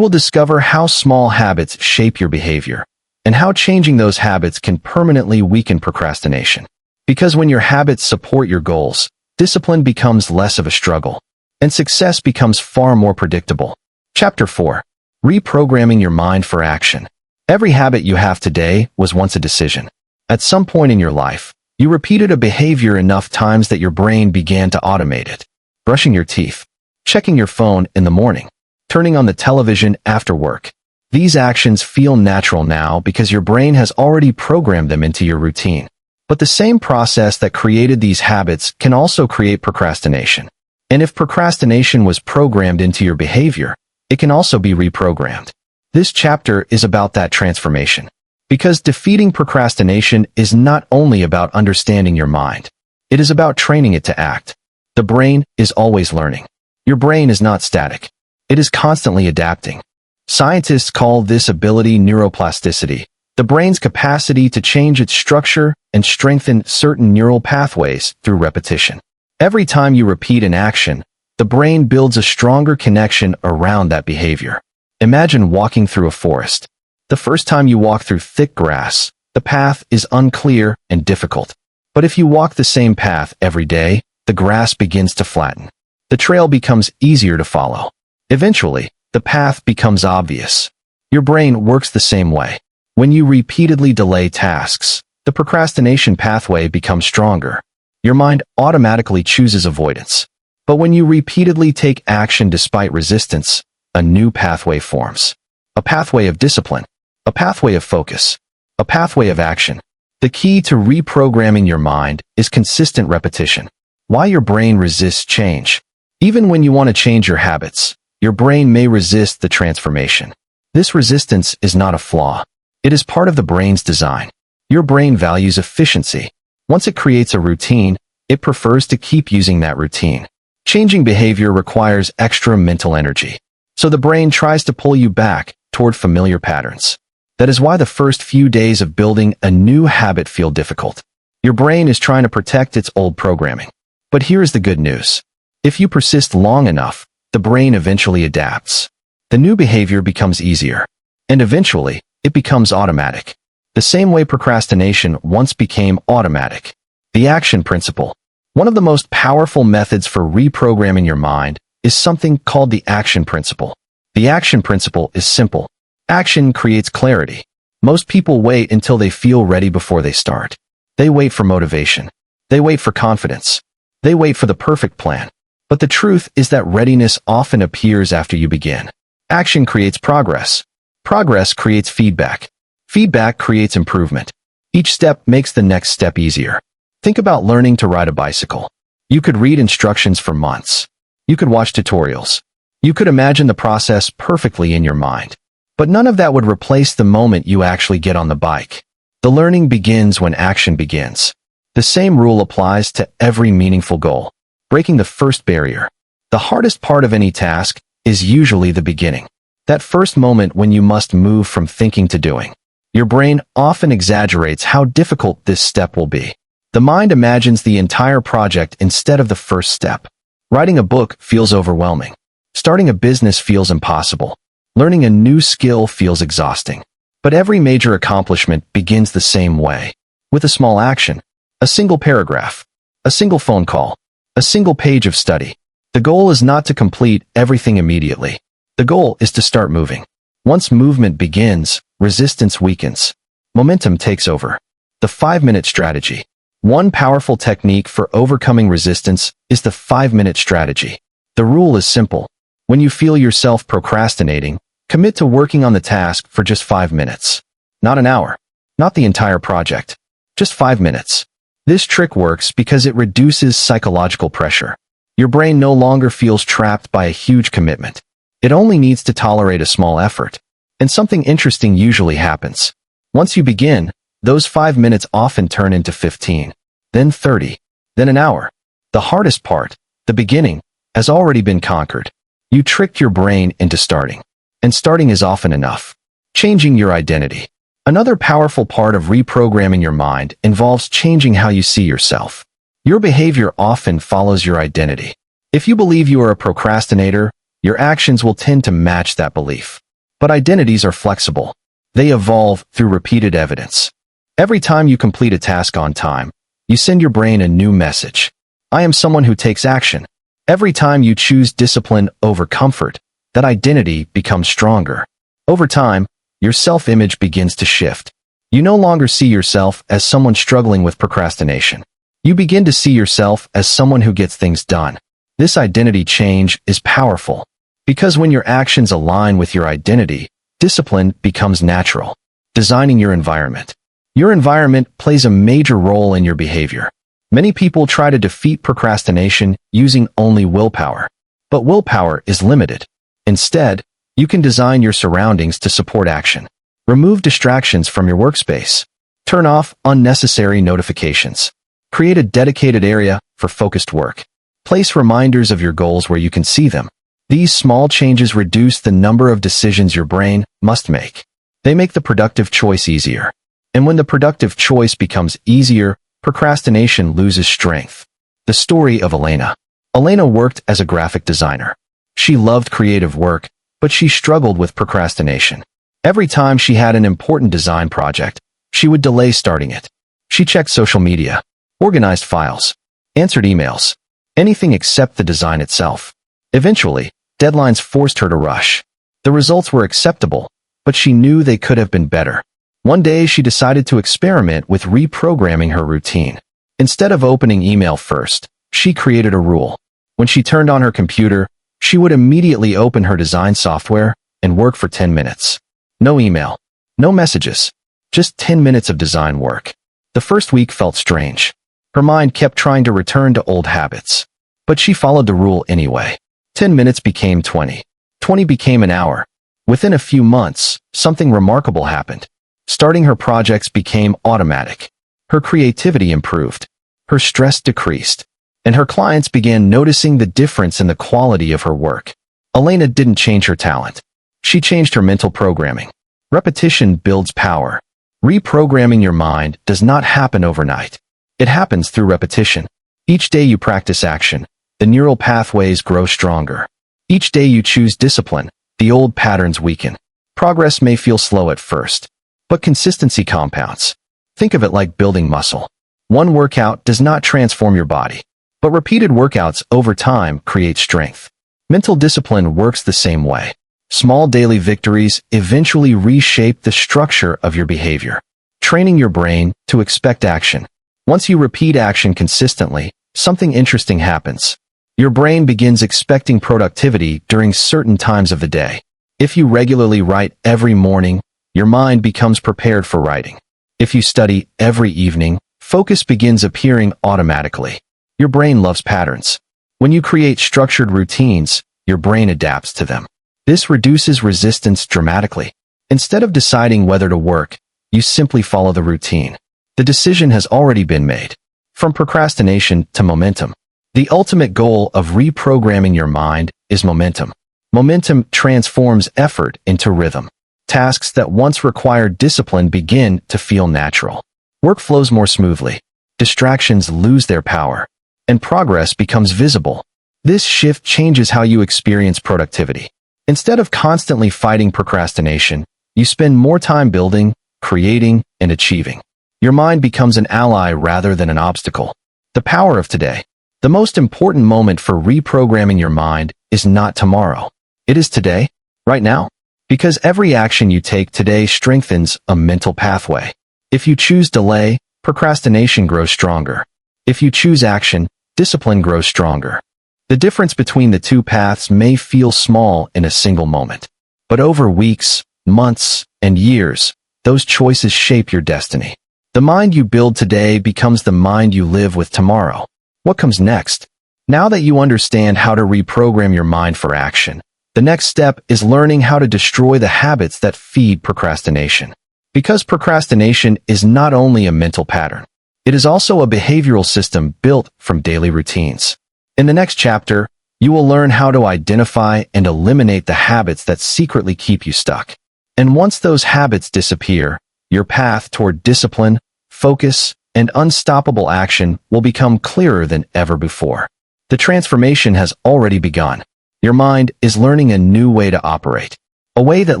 will discover how small habits shape your behavior and how changing those habits can permanently weaken procrastination. Because when your habits support your goals, discipline becomes less of a struggle, and success becomes far more predictable. Chapter 4. Reprogramming your mind for action. Every habit you have today was once a decision. At some point in your life, you repeated a behavior enough times that your brain began to automate it. Brushing your teeth, checking your phone in the morning, turning on the television after work. These actions feel natural now because your brain has already programmed them into your routine. But the same process that created these habits can also create procrastination. And if procrastination was programmed into your behavior, it can also be reprogrammed. This chapter is about that transformation. Because defeating procrastination is not only about understanding your mind. It is about training it to act. The brain is always learning. Your brain is not static. It is constantly adapting. Scientists call this ability neuroplasticity, the brain's capacity to change its structure and strengthen certain neural pathways through repetition. Every time you repeat an action, the brain builds a stronger connection around that behavior. Imagine walking through a forest. The first time you walk through thick grass, the path is unclear and difficult. But if you walk the same path every day, the grass begins to flatten. The trail becomes easier to follow. Eventually, the path becomes obvious. Your brain works the same way. When you repeatedly delay tasks, the procrastination pathway becomes stronger. Your mind automatically chooses avoidance. But when you repeatedly take action despite resistance, a new pathway forms. A pathway of discipline. A pathway of focus. A pathway of action. The key to reprogramming your mind is consistent repetition. Why your brain resists change. Even when you want to change your habits, your brain may resist the transformation. This resistance is not a flaw. It is part of the brain's design. Your brain values efficiency. Once it creates a routine, it prefers to keep using that routine. Changing behavior requires extra mental energy. So the brain tries to pull you back toward familiar patterns. That is why the first few days of building a new habit feel difficult. Your brain is trying to protect its old programming. But here is the good news. If you persist long enough, the brain eventually adapts. The new behavior becomes easier. And eventually, it becomes automatic. The same way procrastination once became automatic. The action principle. One of the most powerful methods for reprogramming your mind is something called the action principle. The action principle is simple. Action creates clarity. Most people wait until they feel ready before they start. They wait for motivation. They wait for confidence. They wait for the perfect plan. But the truth is that readiness often appears after you begin. Action creates progress. Progress creates feedback. Feedback creates improvement. Each step makes the next step easier. Think about learning to ride a bicycle. You could read instructions for months. You could watch tutorials. You could imagine the process perfectly in your mind. But none of that would replace the moment you actually get on the bike. The learning begins when action begins. The same rule applies to every meaningful goal. Breaking the first barrier. The hardest part of any task is usually the beginning. That first moment when you must move from thinking to doing. Your brain often exaggerates how difficult this step will be. The mind imagines the entire project instead of the first step. Writing a book feels overwhelming. Starting a business feels impossible. Learning a new skill feels exhausting. But every major accomplishment begins the same way. With a small action. A single paragraph. A single phone call. A single page of study. The goal is not to complete everything immediately. The goal is to start moving. Once movement begins, resistance weakens. Momentum takes over. The 5-minute strategy. One powerful technique for overcoming resistance is the 5-minute strategy. The rule is simple. When you feel yourself procrastinating, commit to working on the task for just 5 minutes. Not an hour. Not the entire project. Just 5 minutes. This trick works because it reduces psychological pressure. Your brain no longer feels trapped by a huge commitment. It only needs to tolerate a small effort. And something interesting usually happens. Once you begin, those 5 minutes often turn into 15, then 30, then an hour. The hardest part, the beginning, has already been conquered. You tricked your brain into starting. And starting is often enough. Changing your identity. Another powerful part of reprogramming your mind involves changing how you see yourself. Your behavior often follows your identity. If you believe you are a procrastinator, your actions will tend to match that belief. But identities are flexible. They evolve through repeated evidence. Every time you complete a task on time, you send your brain a new message. I am someone who takes action. Every time you choose discipline over comfort, that identity becomes stronger. Over time, your self-image begins to shift. You no longer see yourself as someone struggling with procrastination. You begin to see yourself as someone who gets things done. This identity change is powerful, because when your actions align with your identity, discipline becomes natural. Designing your environment. Your environment plays a major role in your behavior. Many people try to defeat procrastination using only willpower. But willpower is limited. Instead, you can design your surroundings to support action. Remove distractions from your workspace. Turn off unnecessary notifications. Create a dedicated area for focused work. Place reminders of your goals where you can see them. These small changes reduce the number of decisions your brain must make. They make the productive choice easier. And when the productive choice becomes easier, procrastination loses strength. The story of Elena. Elena worked as a graphic designer. She loved creative work, but she struggled with procrastination. Every time she had an important design project, she would delay starting it. She checked social media, organized files, answered emails, anything except the design itself. Eventually, deadlines forced her to rush. The results were acceptable, but she knew they could have been better. One day, she decided to experiment with reprogramming her routine. Instead of opening email first, she created a rule. When she turned on her computer, she would immediately open her design software and work for 10 minutes. No email, no messages, just 10 minutes of design work. The first week felt strange. Her mind kept trying to return to old habits. But she followed the rule anyway. 10 minutes became 20. 20 became an hour. Within a few months, something remarkable happened. Starting her projects became automatic. Her creativity improved. Her stress decreased. And her clients began noticing the difference in the quality of her work. Elena didn't change her talent. She changed her mental programming. Repetition builds power. Reprogramming your mind does not happen overnight. It happens through repetition. Each day you practice action, the neural pathways grow stronger. Each day you choose discipline, the old patterns weaken. Progress may feel slow at first, but consistency compounds. Think of it like building muscle. One workout does not transform your body, but repeated workouts over time create strength. Mental discipline works the same way. Small daily victories eventually reshape the structure of your behavior. Training your brain to expect action. Once you repeat action consistently, something interesting happens. Your brain begins expecting productivity during certain times of the day. If you regularly write every morning, your mind becomes prepared for writing. If you study every evening, focus begins appearing automatically. Your brain loves patterns. When you create structured routines, your brain adapts to them. This reduces resistance dramatically. Instead of deciding whether to work, you simply follow the routine. The decision has already been made. From procrastination to momentum. The ultimate goal of reprogramming your mind is momentum. Momentum transforms effort into rhythm. Tasks that once required discipline begin to feel natural. Work flows more smoothly. Distractions lose their power. And progress becomes visible. This shift changes how you experience productivity. Instead of constantly fighting procrastination, you spend more time building, creating, and achieving. Your mind becomes an ally rather than an obstacle. The power of today. The most important moment for reprogramming your mind is not tomorrow. It is today, right now. Because every action you take today strengthens a mental pathway. If you choose delay, procrastination grows stronger. If you choose action, discipline grows stronger. The difference between the two paths may feel small in a single moment. But over weeks, months, and years, those choices shape your destiny. The mind you build today becomes the mind you live with tomorrow. What comes next? Now that you understand how to reprogram your mind for action, the next step is learning how to destroy the habits that feed procrastination. Because procrastination is not only a mental pattern, it is also a behavioral system built from daily routines. In the next chapter, you will learn how to identify and eliminate the habits that secretly keep you stuck. And once those habits disappear, your path toward discipline, focus, and unstoppable action will become clearer than ever before. The transformation has already begun. Your mind is learning a new way to operate, a way that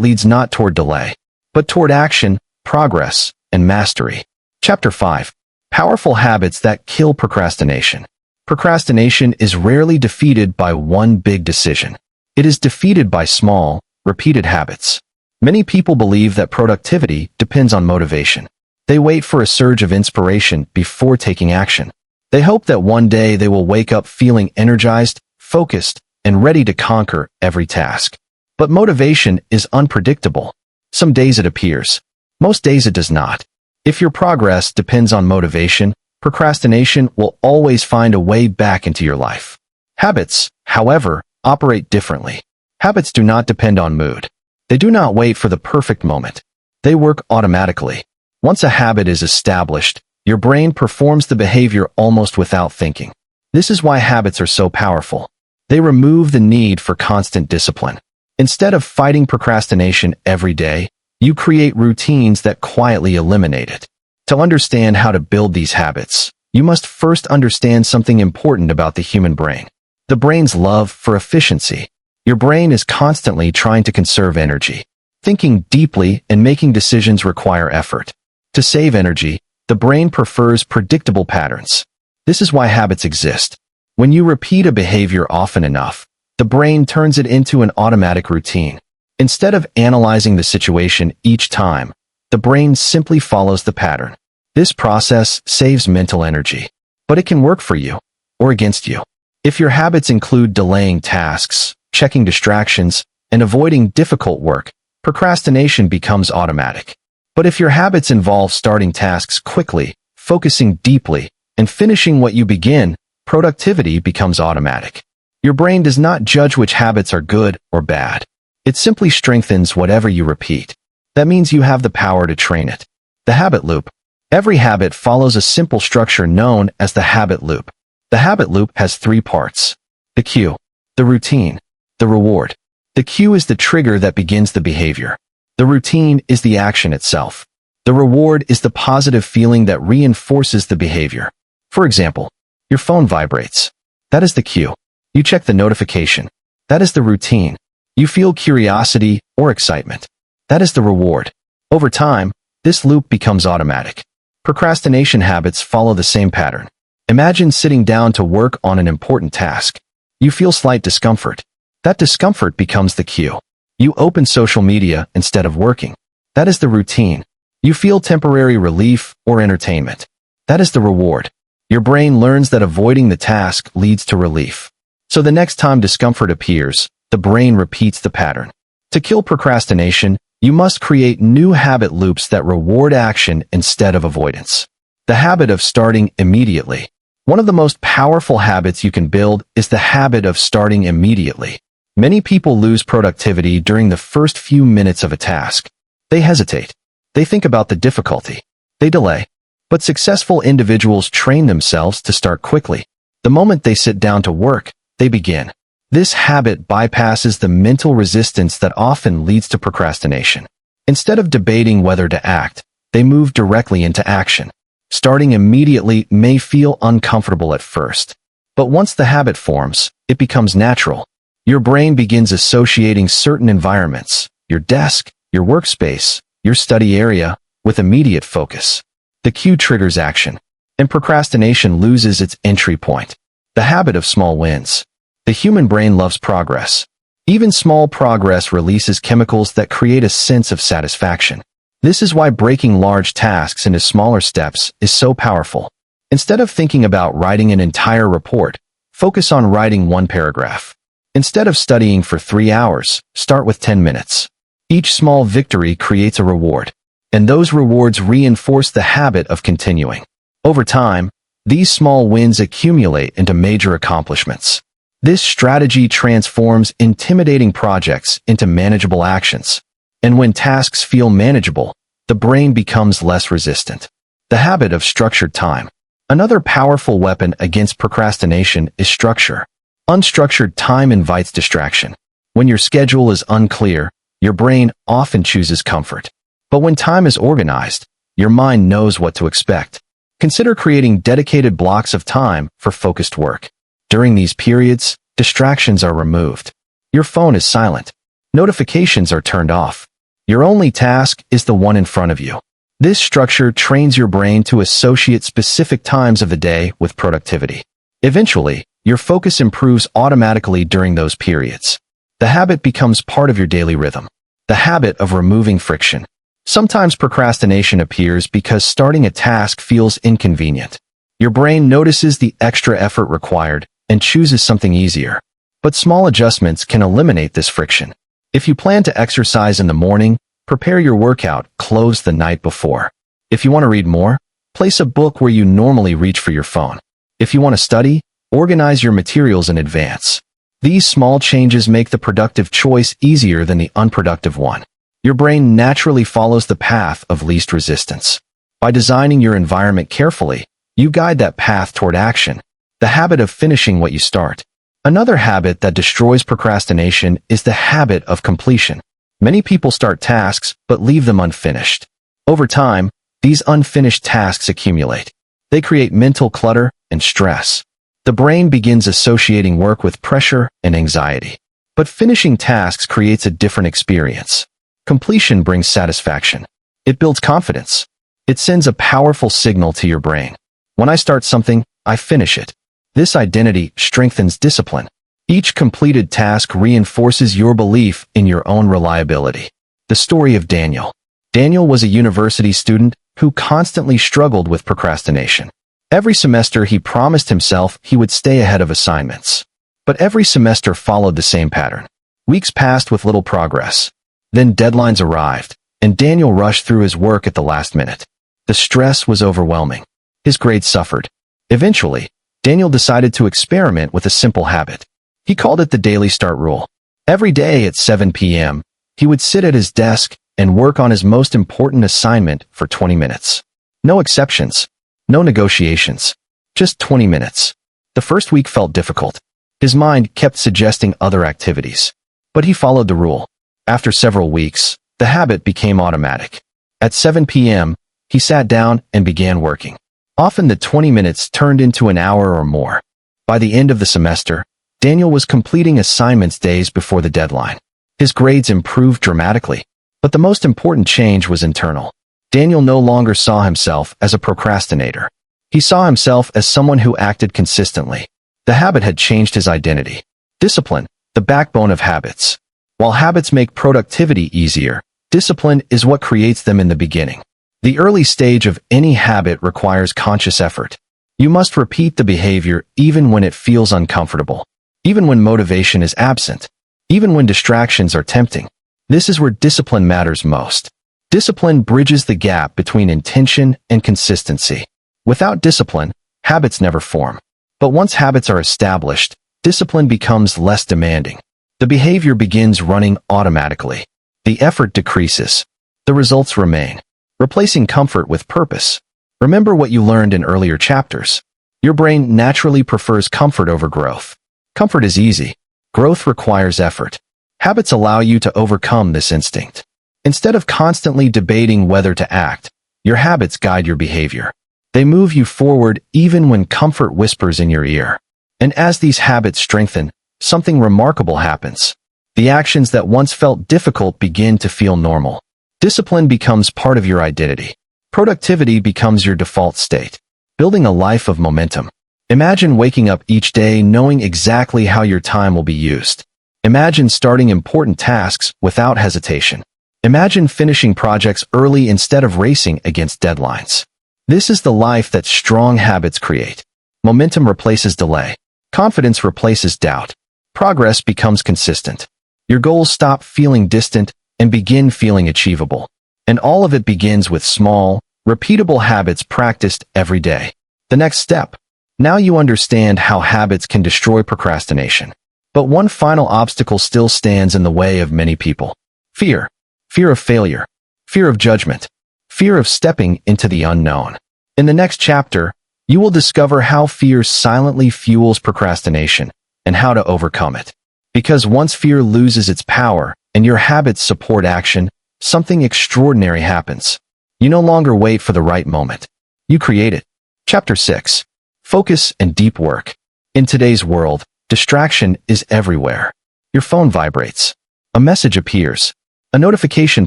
leads not toward delay, but toward action, progress, and mastery. Chapter 5. Powerful Habits That Kill Procrastination. Procrastination is rarely defeated by one big decision. It is defeated by small, repeated habits. Many people believe that productivity depends on motivation. They wait for a surge of inspiration before taking action. They hope that one day they will wake up feeling energized, focused, and ready to conquer every task. But motivation is unpredictable. Some days it appears. Most days it does not. If your progress depends on motivation, procrastination will always find a way back into your life. Habits, however, operate differently. Habits do not depend on mood. They do not wait for the perfect moment. They work automatically. Once a habit is established, your brain performs the behavior almost without thinking. This is why habits are so powerful. They remove the need for constant discipline. Instead of fighting procrastination every day, you create routines that quietly eliminate it. To understand how to build these habits, you must first understand something important about the human brain. The brain's love for efficiency. Your brain is constantly trying to conserve energy. Thinking deeply and making decisions require effort. To save energy, the brain prefers predictable patterns. This is why habits exist. When you repeat a behavior often enough, the brain turns it into an automatic routine. Instead of analyzing the situation each time, the brain simply follows the pattern. This process saves mental energy, but it can work for you or against you. If your habits include delaying tasks, checking distractions, and avoiding difficult work, procrastination becomes automatic. But if your habits involve starting tasks quickly, focusing deeply, and finishing what you begin, productivity becomes automatic. Your brain does not judge which habits are good or bad. It simply strengthens whatever you repeat. That means you have the power to train it. The habit loop. Every habit follows a simple structure known as the habit loop. The habit loop has three parts: the cue, the routine, the reward. The cue is the trigger that begins the behavior. The routine is the action itself. The reward is the positive feeling that reinforces the behavior. For example, your phone vibrates. That is the cue. You check the notification. That is the routine. You feel curiosity or excitement. That is the reward. Over time, this loop becomes automatic. Procrastination habits follow the same pattern. Imagine sitting down to work on an important task. You feel slight discomfort. That discomfort becomes the cue. You open social media instead of working. That is the routine. You feel temporary relief or entertainment. That is the reward. Your brain learns that avoiding the task leads to relief. So the next time discomfort appears, the brain repeats the pattern. To kill procrastination, you must create new habit loops that reward action instead of avoidance. The habit of starting immediately. One of the most powerful habits you can build is the habit of starting immediately. Many people lose productivity during the first few minutes of a task. They hesitate. They think about the difficulty. They delay. But successful individuals train themselves to start quickly. The moment they sit down to work, they begin. This habit bypasses the mental resistance that often leads to procrastination. Instead of debating whether to act, they move directly into action. Starting immediately may feel uncomfortable at first, but once the habit forms, it becomes natural. Your brain begins associating certain environments, your desk, your workspace, your study area, with immediate focus. The cue triggers action, and procrastination loses its entry point. The habit of small wins. The human brain loves progress. Even small progress releases chemicals that create a sense of satisfaction. This is why breaking large tasks into smaller steps is so powerful. Instead of thinking about writing an entire report, focus on writing one paragraph. Instead of studying for 3 hours, start with 10 minutes. Each small victory creates a reward, and those rewards reinforce the habit of continuing. Over time, these small wins accumulate into major accomplishments. This strategy transforms intimidating projects into manageable actions. And when tasks feel manageable, the brain becomes less resistant. The habit of structured time. Another powerful weapon against procrastination is structure. Unstructured time invites distraction. When your schedule is unclear, your brain often chooses comfort. But when time is organized, your mind knows what to expect. Consider creating dedicated blocks of time for focused work. During these periods, distractions are removed. Your phone is silent. Notifications are turned off. Your only task is the one in front of you. This structure trains your brain to associate specific times of the day with productivity. Eventually, your focus improves automatically during those periods. The habit becomes part of your daily rhythm. The habit of removing friction. Sometimes procrastination appears because starting a task feels inconvenient. Your brain notices the extra effort required and chooses something easier. But small adjustments can eliminate this friction. If you plan to exercise in the morning, prepare your workout clothes the night before. If you want to read more, place a book where you normally reach for your phone. If you want to study, organize your materials in advance. These small changes make the productive choice easier than the unproductive one. Your brain naturally follows the path of least resistance. By designing your environment carefully, you guide that path toward action, the habit of finishing what you start. Another habit that destroys procrastination is the habit of completion. Many people start tasks but leave them unfinished. Over time, these unfinished tasks accumulate. They create mental clutter and stress. The brain begins associating work with pressure and anxiety. But finishing tasks creates a different experience. Completion brings satisfaction. It builds confidence. It sends a powerful signal to your brain. When I start something, I finish it. This identity strengthens discipline. Each completed task reinforces your belief in your own reliability. The story of Daniel. Daniel was a university student who constantly struggled with procrastination. Every semester he promised himself he would stay ahead of assignments. But every semester followed the same pattern. Weeks passed with little progress. Then deadlines arrived, and Daniel rushed through his work at the last minute. The stress was overwhelming. His grades suffered. Eventually, Daniel decided to experiment with a simple habit. He called it the daily start rule. Every day at 7 p.m., he would sit at his desk and work on his most important assignment for 20 minutes. No exceptions. No negotiations. Just 20 minutes. The first week felt difficult. His mind kept suggesting other activities. But he followed the rule. After several weeks, the habit became automatic. At 7 p.m., he sat down and began working. Often the 20 minutes turned into an hour or more. By the end of the semester, Daniel was completing assignments days before the deadline. His grades improved dramatically. But the most important change was internal. Daniel no longer saw himself as a procrastinator. He saw himself as someone who acted consistently. The habit had changed his identity. Discipline, the backbone of habits. While habits make productivity easier, discipline is what creates them in the beginning. The early stage of any habit requires conscious effort. You must repeat the behavior even when it feels uncomfortable, even when motivation is absent, even when distractions are tempting. This is where discipline matters most. Discipline bridges the gap between intention and consistency. Without discipline, habits never form. But once habits are established, discipline becomes less demanding. The behavior begins running automatically. The effort decreases. The results remain. Replacing comfort with purpose. Remember what you learned in earlier chapters. Your brain naturally prefers comfort over growth. Comfort is easy. Growth requires effort. Habits allow you to overcome this instinct. Instead of constantly debating whether to act, your habits guide your behavior. They move you forward even when comfort whispers in your ear. And as these habits strengthen, something remarkable happens. The actions that once felt difficult begin to feel normal. Discipline becomes part of your identity. Productivity becomes your default state. Building a life of momentum. Imagine waking up each day knowing exactly how your time will be used. Imagine starting important tasks without hesitation. Imagine finishing projects early instead of racing against deadlines. This is the life that strong habits create. Momentum replaces delay. Confidence replaces doubt. Progress becomes consistent. Your goals stop feeling distant and begin feeling achievable. And all of it begins with small, repeatable habits practiced every day. The next step. Now you understand how habits can destroy procrastination. But one final obstacle still stands in the way of many people. Fear. Fear of failure. Fear of judgment. Fear of stepping into the unknown. In the next chapter, you will discover how fear silently fuels procrastination and how to overcome it. Because once fear loses its power and your habits support action, something extraordinary happens. You no longer wait for the right moment. You create it. Chapter 6. Focus and Deep Work. In today's world, distraction is everywhere. Your phone vibrates. A message appears. A notification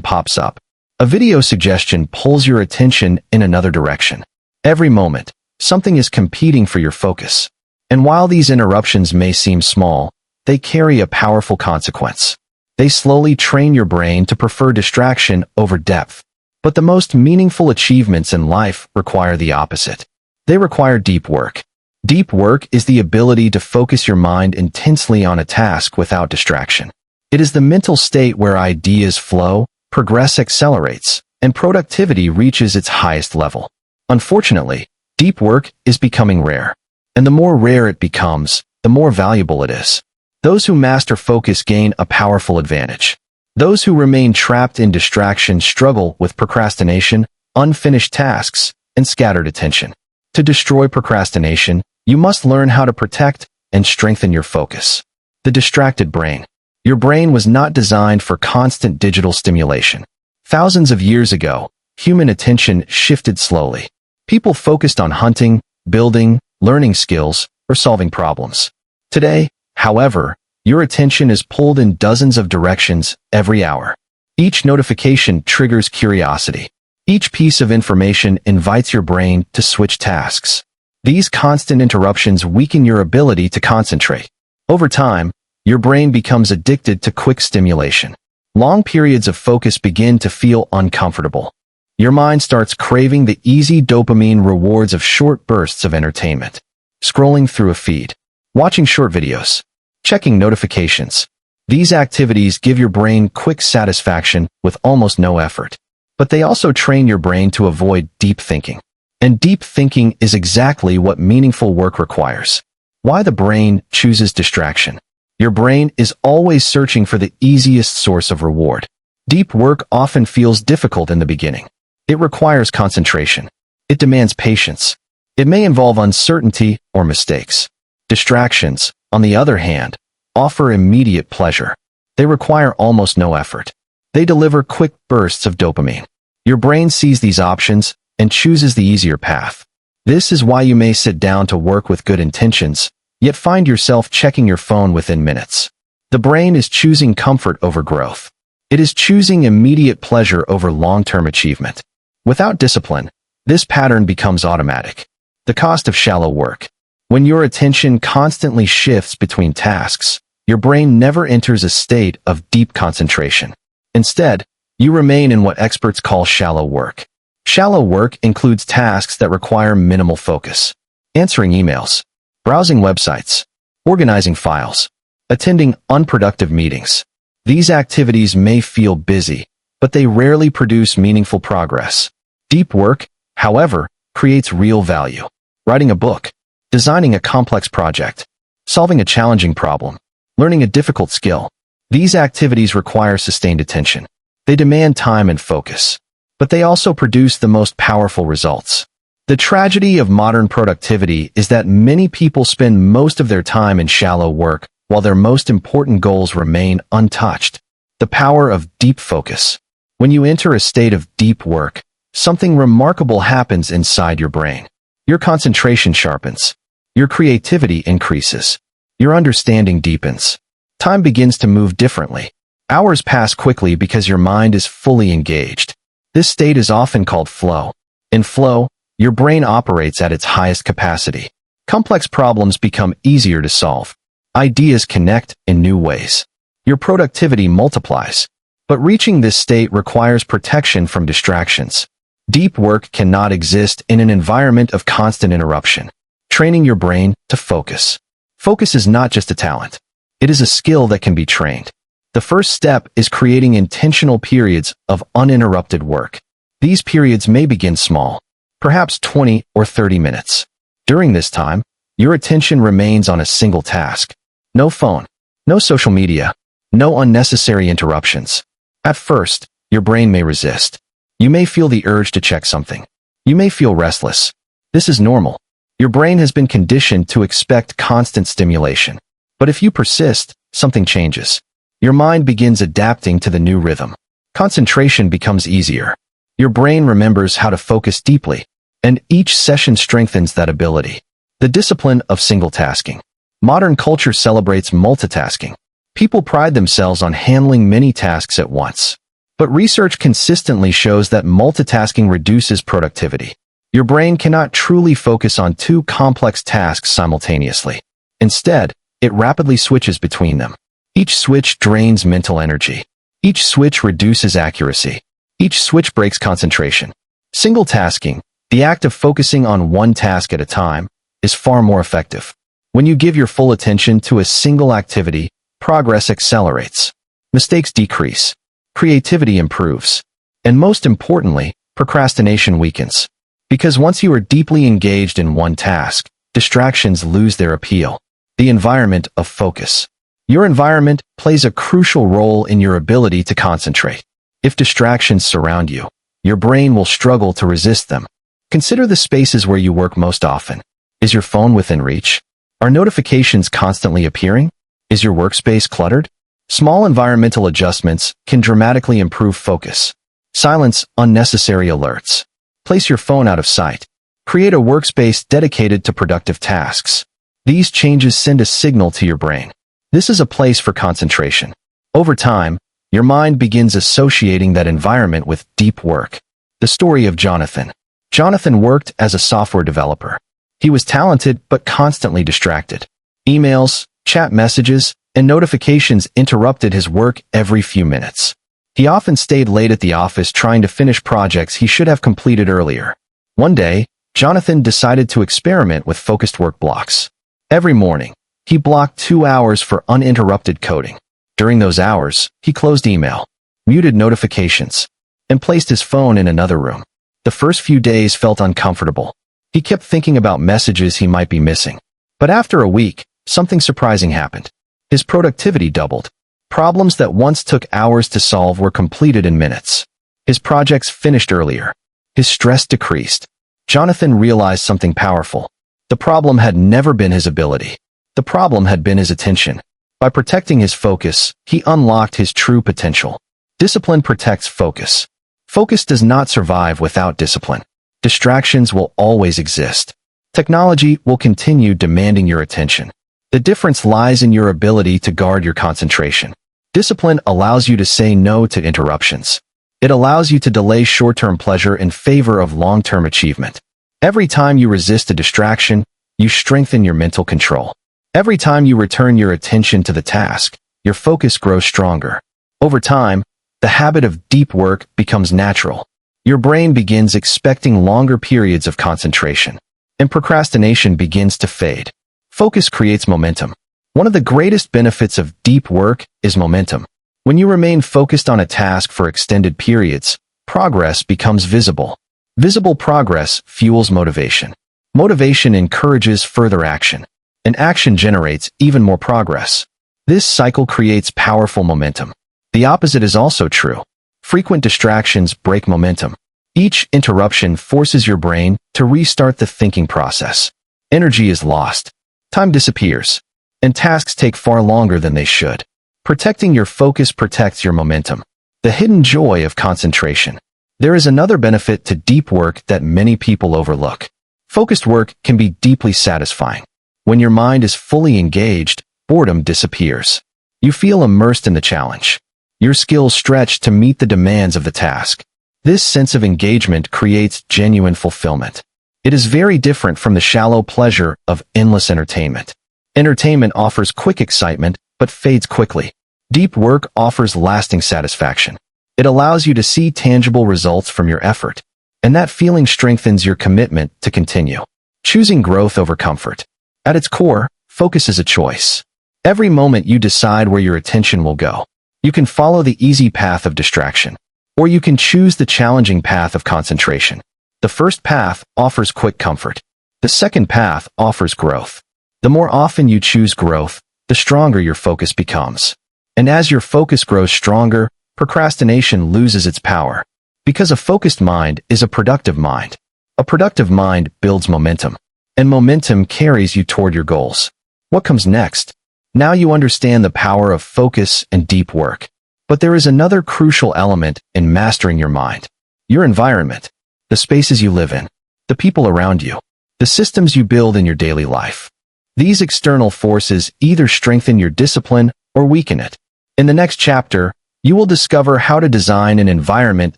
pops up. A video suggestion pulls your attention in another direction. Every moment, something is competing for your focus. And while these interruptions may seem small, they carry a powerful consequence. They slowly train your brain to prefer distraction over depth. But the most meaningful achievements in life require the opposite. They require deep work. Deep work is the ability to focus your mind intensely on a task without distraction. It is the mental state where ideas flow, progress accelerates, and productivity reaches its highest level. Unfortunately, deep work is becoming rare. And the more rare it becomes, the more valuable it is. Those who master focus gain a powerful advantage. Those who remain trapped in distraction struggle with procrastination, unfinished tasks, and scattered attention. To destroy procrastination, you must learn how to protect and strengthen your focus. The distracted brain. Your brain was not designed for constant digital stimulation. Thousands of years ago, human attention shifted slowly. People focused on hunting, building, learning skills, or solving problems. Today, however, your attention is pulled in dozens of directions every hour. Each notification triggers curiosity. Each piece of information invites your brain to switch tasks. These constant interruptions weaken your ability to concentrate. Over time, your brain becomes addicted to quick stimulation. Long periods of focus begin to feel uncomfortable. Your mind starts craving the easy dopamine rewards of short bursts of entertainment. Scrolling through a feed. Watching short videos. Checking notifications. These activities give your brain quick satisfaction with almost no effort. But they also train your brain to avoid deep thinking. And deep thinking is exactly what meaningful work requires. Why the brain chooses distraction. Your brain is always searching for the easiest source of reward. Deep work often feels difficult in the beginning. It requires concentration. It demands patience. It may involve uncertainty or mistakes. Distractions, on the other hand, offer immediate pleasure. They require almost no effort. They deliver quick bursts of dopamine. Your brain sees these options and chooses the easier path. This is why you may sit down to work with good intentions, yet find yourself checking your phone within minutes. The brain is choosing comfort over growth. It is choosing immediate pleasure over long-term achievement. Without discipline, this pattern becomes automatic. The cost of shallow work. When your attention constantly shifts between tasks, your brain never enters a state of deep concentration. Instead, you remain in what experts call shallow work. Shallow work includes tasks that require minimal focus. Answering emails, browsing websites, organizing files, attending unproductive meetings. These activities may feel busy, but they rarely produce meaningful progress. Deep work, however, creates real value. Writing a book, designing a complex project, solving a challenging problem, learning a difficult skill. These activities require sustained attention. They demand time and focus, but they also produce the most powerful results. The tragedy of modern productivity is that many people spend most of their time in shallow work while their most important goals remain untouched. The power of deep focus. When you enter a state of deep work, something remarkable happens inside your brain. Your concentration sharpens. Your creativity increases. Your understanding deepens. Time begins to move differently. Hours pass quickly because your mind is fully engaged. This state is often called flow. In flow, your brain operates at its highest capacity. Complex problems become easier to solve. Ideas connect in new ways. Your productivity multiplies. But reaching this state requires protection from distractions. Deep work cannot exist in an environment of constant interruption. Training your brain to focus. Focus is not just a talent. It is a skill that can be trained. The first step is creating intentional periods of uninterrupted work. These periods may begin small, perhaps 20 or 30 minutes. During this time, your attention remains on a single task. No phone, no social media, no unnecessary interruptions. At first, your brain may resist. You may feel the urge to check something. You may feel restless. This is normal. Your brain has been conditioned to expect constant stimulation. But if you persist, something changes. Your mind begins adapting to the new rhythm. concentration becomes easier. Your brain remembers how to focus deeply, and each session strengthens that ability. The discipline of single-tasking. Modern culture celebrates multitasking. People pride themselves on handling many tasks at once. But research consistently shows that multitasking reduces productivity. Your brain cannot truly focus on two complex tasks simultaneously. Instead, it rapidly switches between them. Each switch drains mental energy. Each switch reduces accuracy. Each switch breaks concentration. Single tasking, the act of focusing on one task at a time, is far more effective. When you give your full attention to a single activity, progress accelerates. Mistakes decrease. Creativity improves. And most importantly, procrastination weakens. Because once you are deeply engaged in one task, distractions lose their appeal. The environment of focus. Your environment plays a crucial role in your ability to concentrate. If distractions surround you, your brain will struggle to resist them. Consider the spaces where you work most often. Is your phone within reach? Are notifications constantly appearing? Is your workspace cluttered? Small environmental adjustments can dramatically improve focus. Silence unnecessary alerts. Place your phone out of sight. Create a workspace dedicated to productive tasks. These changes send a signal to your brain. This is a place for concentration. Over time, your mind begins associating that environment with deep work. The story of Jonathan. Jonathan worked as a software developer. He was talented but constantly distracted. Emails, chat messages, and notifications interrupted his work every few minutes. He often stayed late at the office trying to finish projects he should have completed earlier. One day, Jonathan decided to experiment with focused work blocks. Every morning, he blocked 2 hours for uninterrupted coding. During those hours, he closed email, muted notifications, and placed his phone in another room. The first few days felt uncomfortable. He kept thinking about messages he might be missing. But after a week, something surprising happened. His productivity doubled. Problems that once took hours to solve were completed in minutes. His projects finished earlier. His stress decreased. Jonathan realized something powerful. The problem had never been his ability. The problem had been his attention. By protecting his focus, he unlocked his true potential. Discipline protects focus. Focus does not survive without discipline. Distractions will always exist. Technology will continue demanding your attention. The difference lies in your ability to guard your concentration. Discipline allows you to say no to interruptions. It allows you to delay short-term pleasure in favor of long-term achievement. Every time you resist a distraction, you strengthen your mental control. Every time you return your attention to the task, your focus grows stronger. Over time, the habit of deep work becomes natural. Your brain begins expecting longer periods of concentration, and procrastination begins to fade. Focus creates momentum. One of the greatest benefits of deep work is momentum. When you remain focused on a task for extended periods, progress becomes visible. Visible progress fuels motivation. Motivation encourages further action, and action generates even more progress. This cycle creates powerful momentum. The opposite is also true. Frequent distractions break momentum. Each interruption forces your brain to restart the thinking process. Energy is lost. Time disappears. And tasks take far longer than they should. Protecting your focus protects your momentum. The hidden joy of concentration. There is another benefit to deep work that many people overlook. Focused work can be deeply satisfying. When your mind is fully engaged, boredom disappears. You feel immersed in the challenge. Your skills stretch to meet the demands of the task. This sense of engagement creates genuine fulfillment. It is very different from the shallow pleasure of endless entertainment. Entertainment offers quick excitement, but fades quickly. Deep work offers lasting satisfaction. It allows you to see tangible results from your effort, and that feeling strengthens your commitment to continue. Choosing growth over comfort. At its core, focus is a choice. Every moment you decide where your attention will go. You can follow the easy path of distraction, or you can choose the challenging path of concentration. The first path offers quick comfort. The second path offers growth. The more often you choose growth, the stronger your focus becomes. And as your focus grows stronger, procrastination loses its power. Because a focused mind is a productive mind. A productive mind builds momentum, and momentum carries you toward your goals. What comes next? Now you understand the power of focus and deep work. But there is another crucial element in mastering your mind. Your environment, the spaces you live in, the people around you, the systems you build in your daily life. These external forces either strengthen your discipline or weaken it. In the next chapter, you will discover how to design an environment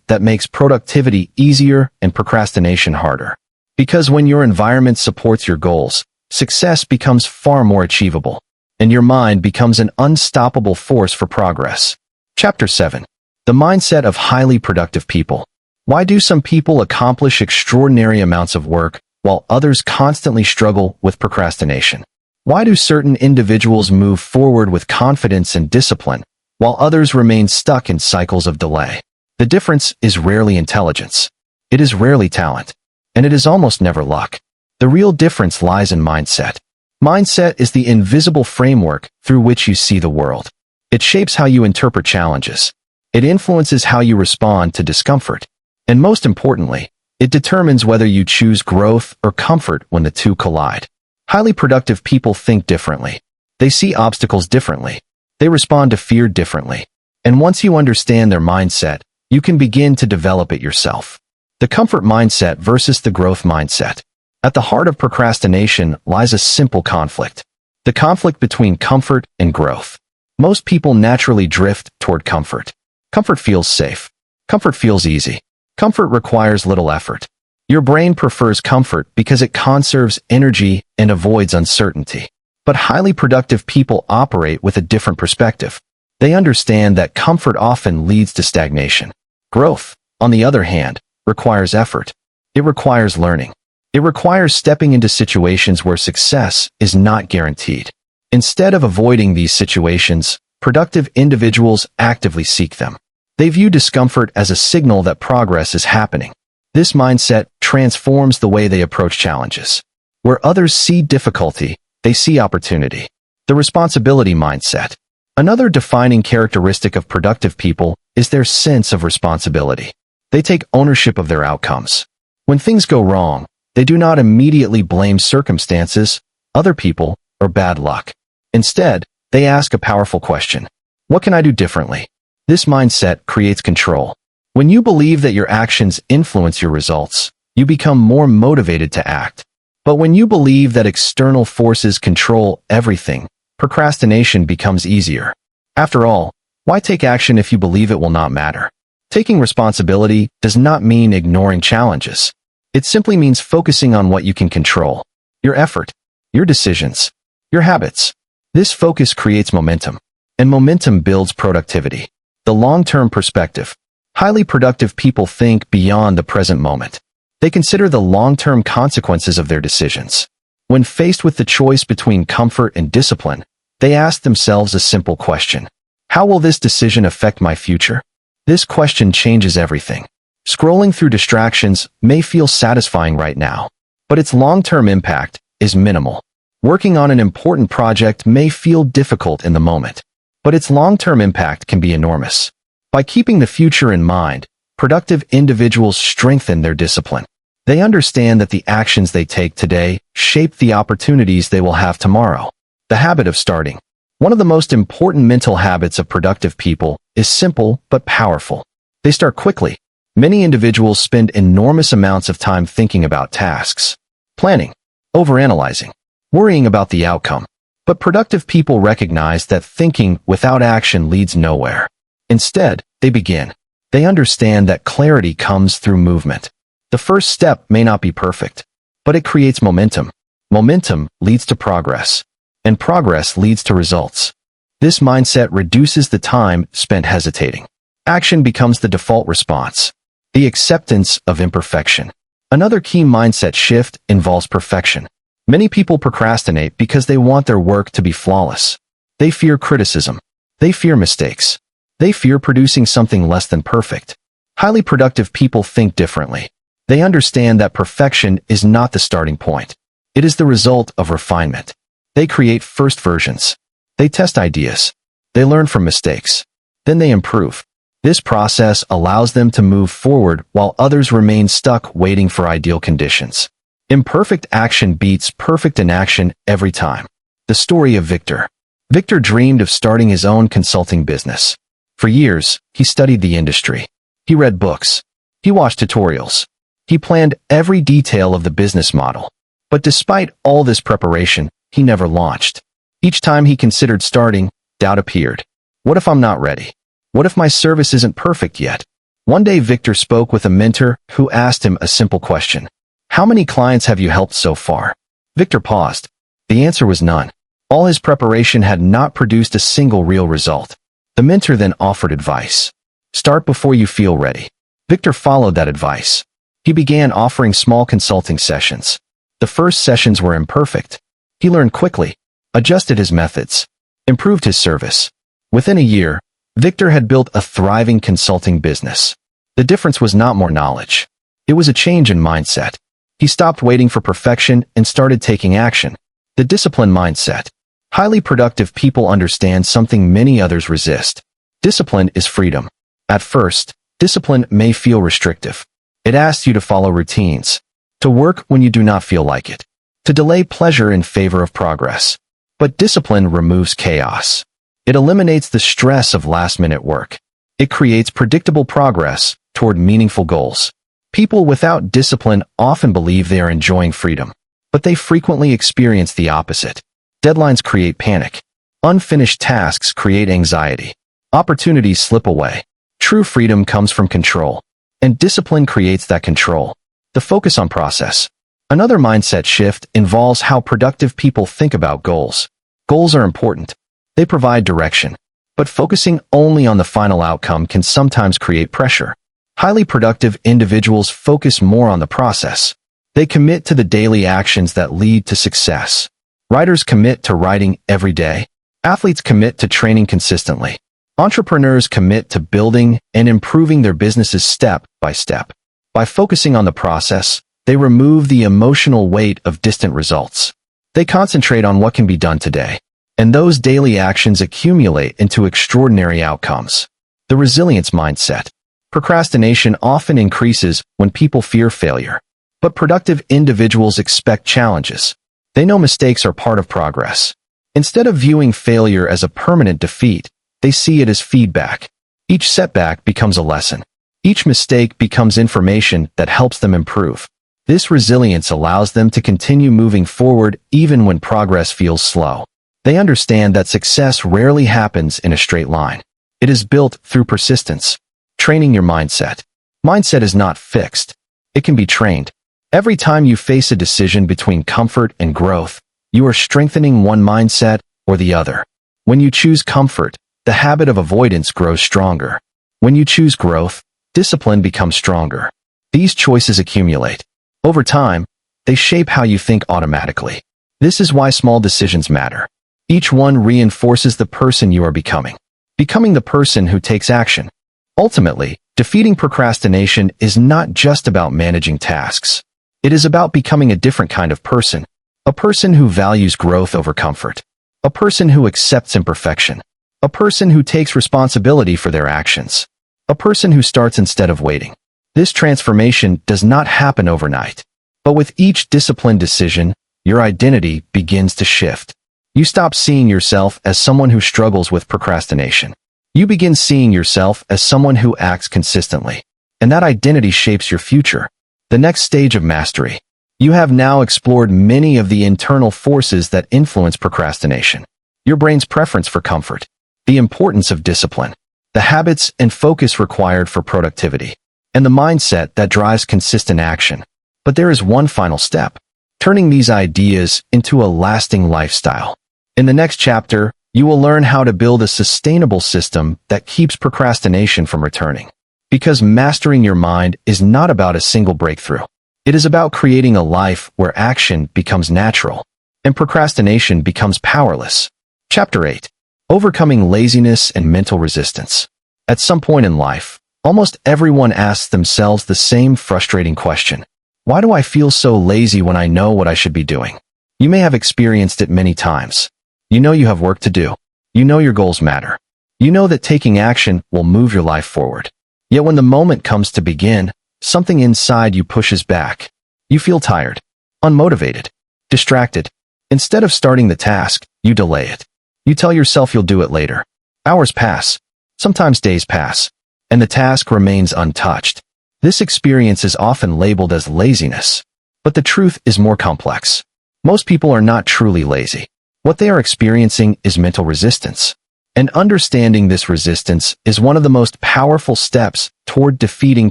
that makes productivity easier and procrastination harder. Because when your environment supports your goals, success becomes far more achievable, and your mind becomes an unstoppable force for progress. Chapter 7. The Mindset of Highly Productive People. Why do some people accomplish extraordinary amounts of work while others constantly struggle with procrastination? Why do certain individuals move forward with confidence and discipline, while others remain stuck in cycles of delay? The difference is rarely intelligence. It is rarely talent. And it is almost never luck. The real difference lies in mindset. Mindset is the invisible framework through which you see the world. It shapes how you interpret challenges. It influences how you respond to discomfort. And most importantly, it determines whether you choose growth or comfort when the two collide. Highly productive people think differently. They see obstacles differently. They respond to fear differently. And once you understand their mindset, you can begin to develop it yourself. The comfort mindset versus the growth mindset. At the heart of procrastination lies a simple conflict. The conflict between comfort and growth. Most people naturally drift toward comfort. Comfort feels safe. Comfort feels easy. Comfort requires little effort. Your brain prefers comfort because it conserves energy and avoids uncertainty. But highly productive people operate with a different perspective. They understand that comfort often leads to stagnation. Growth, on the other hand, requires effort. It requires learning. It requires stepping into situations where success is not guaranteed. Instead of avoiding these situations, productive individuals actively seek them. They view discomfort as a signal that progress is happening. This mindset transforms the way they approach challenges. Where others see difficulty, they see opportunity. The responsibility mindset. Another defining characteristic of productive people is their sense of responsibility. They take ownership of their outcomes. When things go wrong, they do not immediately blame circumstances, other people, or bad luck. Instead, they ask a powerful question. What can I do differently? This mindset creates control. When you believe that your actions influence your results, you become more motivated to act. But when you believe that external forces control everything, procrastination becomes easier. After all, why take action if you believe it will not matter? Taking responsibility does not mean ignoring challenges. It simply means focusing on what you can control. Your effort, your decisions, your habits. This focus creates momentum, and momentum builds productivity. The long-term perspective. Highly productive people think beyond the present moment. They consider the long-term consequences of their decisions. When faced with the choice between comfort and discipline, they ask themselves a simple question. How will this decision affect my future? This question changes everything. Scrolling through distractions may feel satisfying right now, but its long-term impact is minimal. Working on an important project may feel difficult in the moment, but its long-term impact can be enormous. By keeping the future in mind, productive individuals strengthen their discipline. They understand that the actions they take today shape the opportunities they will have tomorrow. The habit of starting. One of the most important mental habits of productive people is simple but powerful. They start quickly. Many individuals spend enormous amounts of time thinking about tasks, planning, overanalyzing, worrying about the outcome. But productive people recognize that thinking without action leads nowhere. Instead, they begin. They understand that clarity comes through movement. The first step may not be perfect, but it creates momentum. Momentum leads to progress, and progress leads to results. This mindset reduces the time spent hesitating. Action becomes the default response. The acceptance of imperfection. Another key mindset shift involves perfection. Many people procrastinate because they want their work to be flawless. They fear criticism. They fear mistakes. They fear producing something less than perfect. Highly productive people think differently. They understand that perfection is not the starting point. It is the result of refinement. They create first versions. They test ideas. They learn from mistakes. Then they improve. This process allows them to move forward while others remain stuck waiting for ideal conditions. Imperfect action beats perfect inaction every time. The story of Victor. Victor dreamed of starting his own consulting business. For years, he studied the industry. He read books. He watched tutorials. He planned every detail of the business model. But despite all this preparation, he never launched. Each time he considered starting, doubt appeared. What if I'm not ready? What if my service isn't perfect yet? One day Victor spoke with a mentor who asked him a simple question. How many clients have you helped so far? Victor paused. The answer was none. All his preparation had not produced a single real result. The mentor then offered advice. Start before you feel ready. Victor followed that advice. He began offering small consulting sessions. The first sessions were imperfect. He learned quickly, adjusted his methods, improved his service. Within a year, Victor had built a thriving consulting business. The difference was not more knowledge. It was a change in mindset. He stopped waiting for perfection and started taking action. The discipline mindset. Highly productive people understand something many others resist. Discipline is freedom. At first, discipline may feel restrictive. It asks you to follow routines, to work when you do not feel like it, to delay pleasure in favor of progress. But discipline removes chaos. It eliminates the stress of last-minute work. It creates predictable progress toward meaningful goals. People without discipline often believe they are enjoying freedom, but they frequently experience the opposite. Deadlines create panic. Unfinished tasks create anxiety. Opportunities slip away. True freedom comes from control, and discipline creates that control. The focus on process. Another mindset shift involves how productive people think about goals. Goals are important. They provide direction, but focusing only on the final outcome can sometimes create pressure. Highly productive individuals focus more on the process. They commit to the daily actions that lead to success. Writers commit to writing every day. Athletes commit to training consistently. Entrepreneurs commit to building and improving their businesses step by step. By focusing on the process, they remove the emotional weight of distant results. They concentrate on what can be done today, and those daily actions accumulate into extraordinary outcomes. The resilience mindset. Procrastination often increases when people fear failure, but productive individuals expect challenges. They know mistakes are part of progress. Instead of viewing failure as a permanent defeat, they see it as feedback. Each setback becomes a lesson. Each mistake becomes information that helps them improve. This resilience allows them to continue moving forward even when progress feels slow. They understand that success rarely happens in a straight line. It is built through persistence. Training your mindset. Mindset is not fixed. It can be trained. Every time you face a decision between comfort and growth, you are strengthening one mindset or the other. When you choose comfort, the habit of avoidance grows stronger. When you choose growth, discipline becomes stronger. These choices accumulate. Over time, they shape how you think automatically. This is why small decisions matter. Each one reinforces the person you are becoming. Becoming the person who takes action. Ultimately, defeating procrastination is not just about managing tasks. It is about becoming a different kind of person. A person who values growth over comfort. A person who accepts imperfection. A person who takes responsibility for their actions. A person who starts instead of waiting. This transformation does not happen overnight. But with each disciplined decision, your identity begins to shift. You stop seeing yourself as someone who struggles with procrastination. You begin seeing yourself as someone who acts consistently. And that identity shapes your future. The next stage of mastery. You have now explored many of the internal forces that influence procrastination. Your brain's preference for comfort. The importance of discipline. The habits and focus required for productivity. And the mindset that drives consistent action. But there is one final step. Turning these ideas into a lasting lifestyle. In the next chapter, you will learn how to build a sustainable system that keeps procrastination from returning. Because mastering your mind is not about a single breakthrough. It is about creating a life where action becomes natural and procrastination becomes powerless. Chapter 8. Overcoming laziness and mental resistance. At some point in life, almost everyone asks themselves the same frustrating question. Why do I feel so lazy when I know what I should be doing? You may have experienced it many times. You know you have work to do. You know your goals matter. You know that taking action will move your life forward. Yet when the moment comes to begin, something inside you pushes back. You feel tired, unmotivated, distracted. Instead of starting the task, you delay it. You tell yourself you'll do it later. Hours pass. Sometimes days pass, and the task remains untouched. This experience is often labeled as laziness, but the truth is more complex. Most people are not truly lazy. What they are experiencing is mental resistance. And understanding this resistance is one of the most powerful steps toward defeating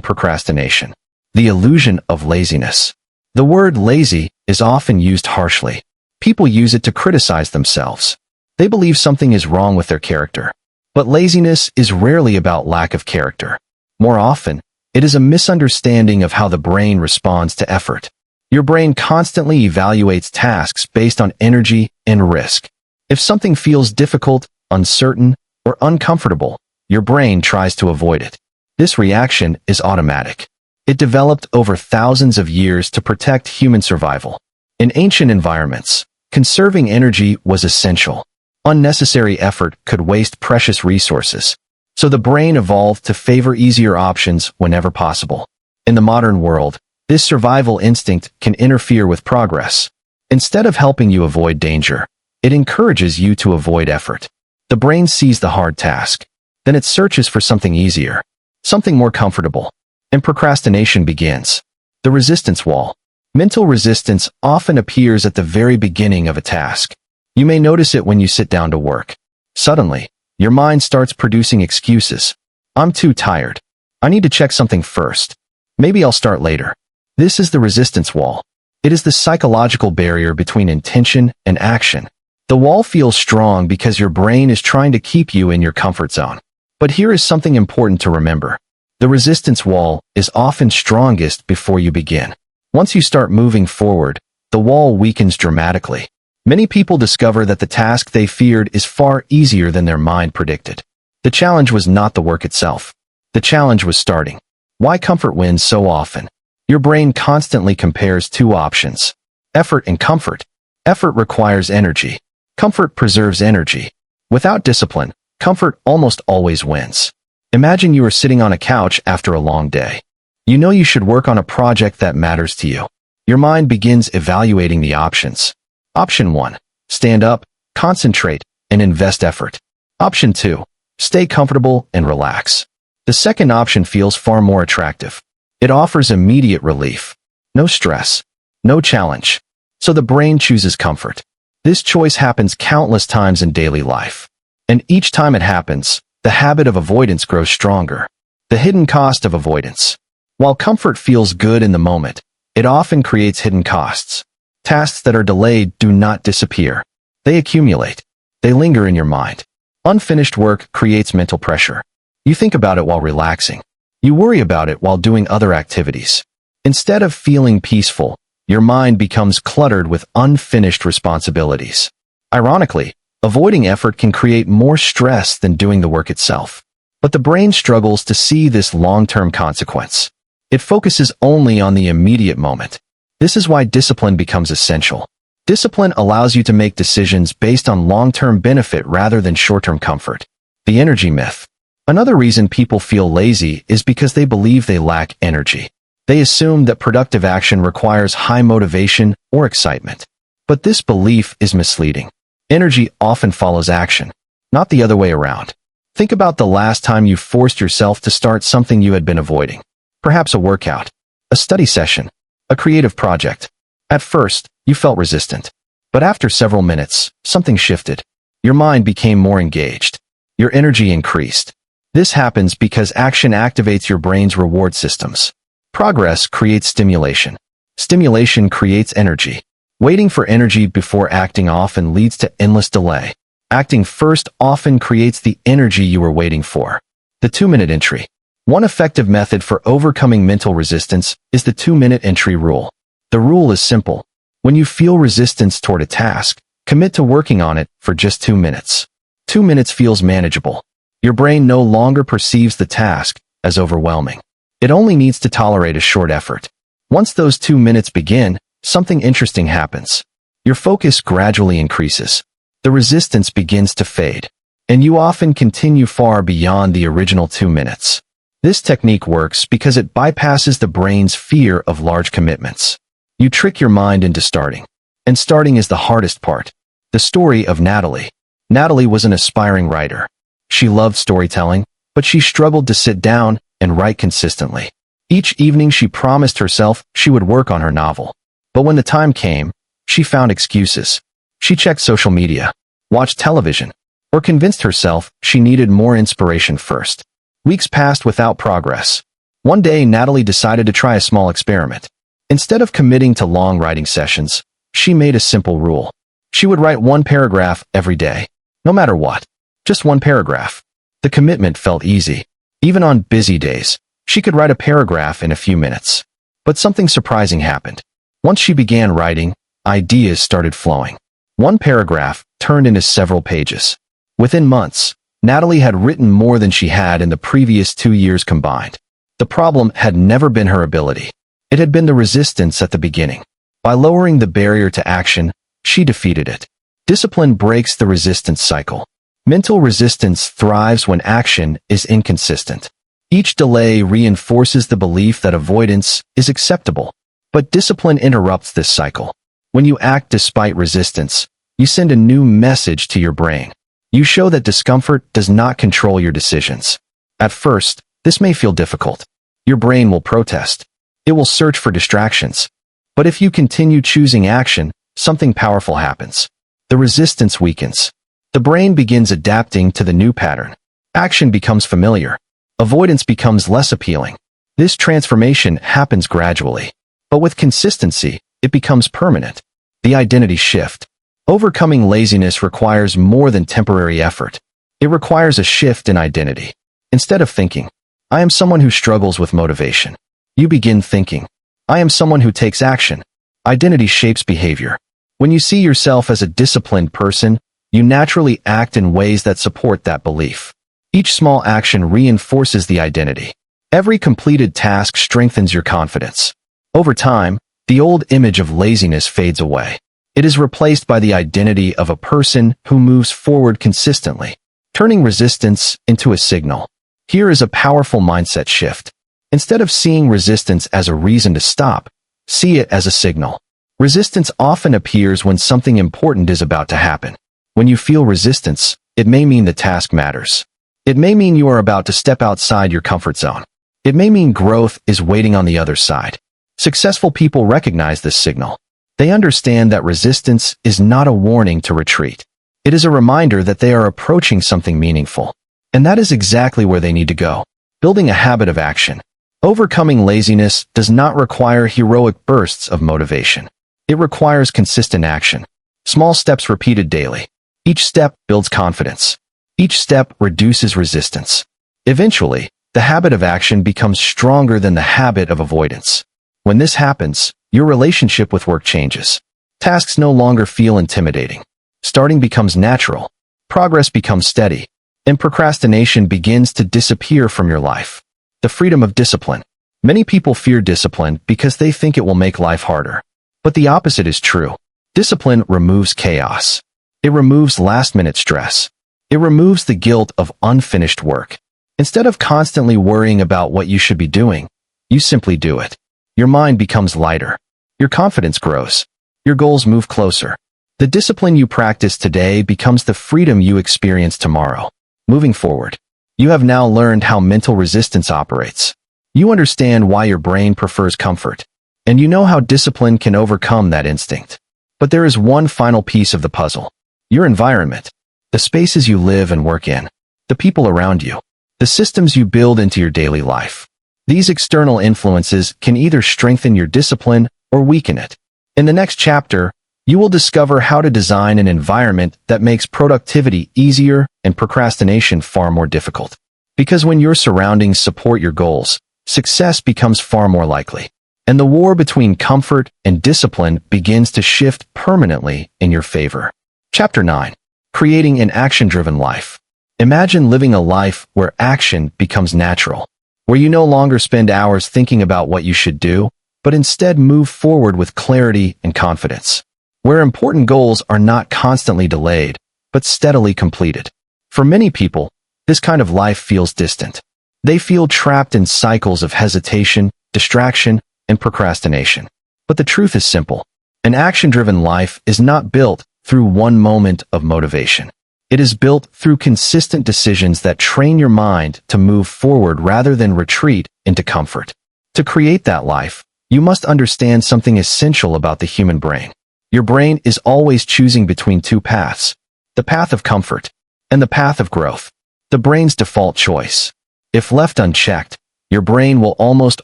procrastination. The illusion of laziness. The word lazy is often used harshly. People use it to criticize themselves. They believe something is wrong with their character. But laziness is rarely about lack of character. More often, it is a misunderstanding of how the brain responds to effort. Your brain constantly evaluates tasks based on energy and risk. If something feels difficult, uncertain, or uncomfortable, your brain tries to avoid it. This reaction is automatic. It developed over thousands of years to protect human survival. In ancient environments, conserving energy was essential. Unnecessary effort could waste precious resources. So the brain evolved to favor easier options whenever possible. In the modern world, this survival instinct can interfere with progress. Instead of helping you avoid danger, it encourages you to avoid effort. The brain sees the hard task. Then it searches for something easier, something more comfortable. And procrastination begins. The resistance wall. Mental resistance often appears at the very beginning of a task. You may notice it when you sit down to work. Suddenly, your mind starts producing excuses. I'm too tired. I need to check something first. Maybe I'll start later. This is the resistance wall. It is the psychological barrier between intention and action. The wall feels strong because your brain is trying to keep you in your comfort zone. But here is something important to remember. The resistance wall is often strongest before you begin. Once you start moving forward, the wall weakens dramatically. Many people discover that the task they feared is far easier than their mind predicted. The challenge was not the work itself. The challenge was starting. Why comfort wins so often? Your brain constantly compares two options: effort and comfort. Effort requires energy. Comfort preserves energy. Without discipline, comfort almost always wins. Imagine you are sitting on a couch after a long day. You know you should work on a project that matters to you. Your mind begins evaluating the options. Option 1. Stand up, concentrate, and invest effort. Option 2. Stay comfortable and relax. The second option feels far more attractive. It offers immediate relief. No stress. No challenge. So the brain chooses comfort. This choice happens countless times in daily life. And each time it happens, the habit of avoidance grows stronger. The hidden cost of avoidance. While comfort feels good in the moment, it often creates hidden costs. Tasks that are delayed do not disappear. They accumulate. They linger in your mind. Unfinished work creates mental pressure. You think about it while relaxing. You worry about it while doing other activities. Instead of feeling peaceful, your mind becomes cluttered with unfinished responsibilities. Ironically, avoiding effort can create more stress than doing the work itself. But the brain struggles to see this long-term consequence. It focuses only on the immediate moment. This is why discipline becomes essential. Discipline allows you to make decisions based on long-term benefit rather than short-term comfort. The energy myth. Another reason people feel lazy is because they believe they lack energy. They assume that productive action requires high motivation or excitement. But this belief is misleading. Energy often follows action, not the other way around. Think about the last time you forced yourself to start something you had been avoiding. Perhaps a workout, a study session, a creative project. At first, you felt resistant. But after several minutes, something shifted. Your mind became more engaged. Your energy increased. This happens because action activates your brain's reward systems. Progress creates stimulation. Stimulation creates energy. Waiting for energy before acting often leads to endless delay. Acting first often creates the energy you were waiting for. The 2-minute entry. One effective method for overcoming mental resistance is the 2-minute entry rule. The rule is simple. When you feel resistance toward a task, commit to working on it for just 2 minutes. 2 minutes feels manageable. Your brain no longer perceives the task as overwhelming. It only needs to tolerate a short effort. Once those 2 minutes begin, something interesting happens. Your focus gradually increases. The resistance begins to fade. And you often continue far beyond the original 2 minutes. This technique works because it bypasses the brain's fear of large commitments. You trick your mind into starting. And starting is the hardest part. The story of Natalie. Natalie was an aspiring writer. She loved storytelling, but she struggled to sit down and write consistently. Each evening she promised herself she would work on her novel. But when the time came, she found excuses. She checked social media, watched television, or convinced herself she needed more inspiration first. Weeks passed without progress. One day, Natalie decided to try a small experiment. Instead of committing to long writing sessions, she made a simple rule. She would write one paragraph every day, no matter what. Just one paragraph. The commitment felt easy. Even on busy days, she could write a paragraph in a few minutes. But something surprising happened. Once she began writing, ideas started flowing. One paragraph turned into several pages. Within months, Natalie had written more than she had in the previous 2 years combined. The problem had never been her ability. It had been the resistance at the beginning. By lowering the barrier to action, she defeated it. Discipline breaks the resistance cycle. Mental resistance thrives when action is inconsistent. Each delay reinforces the belief that avoidance is acceptable. But discipline interrupts this cycle. When you act despite resistance, you send a new message to your brain. You show that discomfort does not control your decisions. At first, this may feel difficult. Your brain will protest. It will search for distractions. But if you continue choosing action, something powerful happens. The resistance weakens. The brain begins adapting to the new pattern. Action becomes familiar. Avoidance becomes less appealing. This transformation happens gradually. But with consistency, it becomes permanent. The identity shift. Overcoming laziness requires more than temporary effort. It requires a shift in identity. Instead of thinking, I am someone who struggles with motivation, you begin thinking, I am someone who takes action. Identity shapes behavior. When you see yourself as a disciplined person, you naturally act in ways that support that belief. Each small action reinforces the identity. Every completed task strengthens your confidence. Over time, the old image of laziness fades away. It is replaced by the identity of a person who moves forward consistently, turning resistance into a signal. Here is a powerful mindset shift. Instead of seeing resistance as a reason to stop, see it as a signal. Resistance often appears when something important is about to happen. When you feel resistance, it may mean the task matters. It may mean you are about to step outside your comfort zone. It may mean growth is waiting on the other side. Successful people recognize this signal. They understand that resistance is not a warning to retreat. It is a reminder that they are approaching something meaningful. And that is exactly where they need to go. Building a habit of action. Overcoming laziness does not require heroic bursts of motivation. It requires consistent action. Small steps repeated daily. Each step builds confidence. Each step reduces resistance. Eventually, the habit of action becomes stronger than the habit of avoidance. When this happens, your relationship with work changes. Tasks no longer feel intimidating. Starting becomes natural. Progress becomes steady. And procrastination begins to disappear from your life. The freedom of discipline. Many people fear discipline because they think it will make life harder. But the opposite is true. Discipline removes chaos. It removes last-minute stress. It removes the guilt of unfinished work. Instead of constantly worrying about what you should be doing, you simply do it. Your mind becomes lighter. Your confidence grows. Your goals move closer. The discipline you practice today becomes the freedom you experience tomorrow. Moving forward, you have now learned how mental resistance operates. You understand why your brain prefers comfort. And you know how discipline can overcome that instinct. But there is one final piece of the puzzle. Your environment. The spaces you live and work in. The people around you. The systems you build into your daily life. These external influences can either strengthen your discipline or weaken it. In the next chapter, you will discover how to design an environment that makes productivity easier and procrastination far more difficult. Because when your surroundings support your goals, success becomes far more likely. And the war between comfort and discipline begins to shift permanently in your favor. Chapter 9. Creating an action-driven life. Imagine living a life where action becomes natural, where you no longer spend hours thinking about what you should do, but instead move forward with clarity and confidence, where important goals are not constantly delayed, but steadily completed. For many people, this kind of life feels distant. They feel trapped in cycles of hesitation, distraction, and procrastination. But the truth is simple. An action-driven life is not built through one moment of motivation. It is built through consistent decisions that train your mind to move forward rather than retreat into comfort. To create that life, you must understand something essential about the human brain. Your brain is always choosing between two paths, the path of comfort and the path of growth, the brain's default choice. If left unchecked, your brain will almost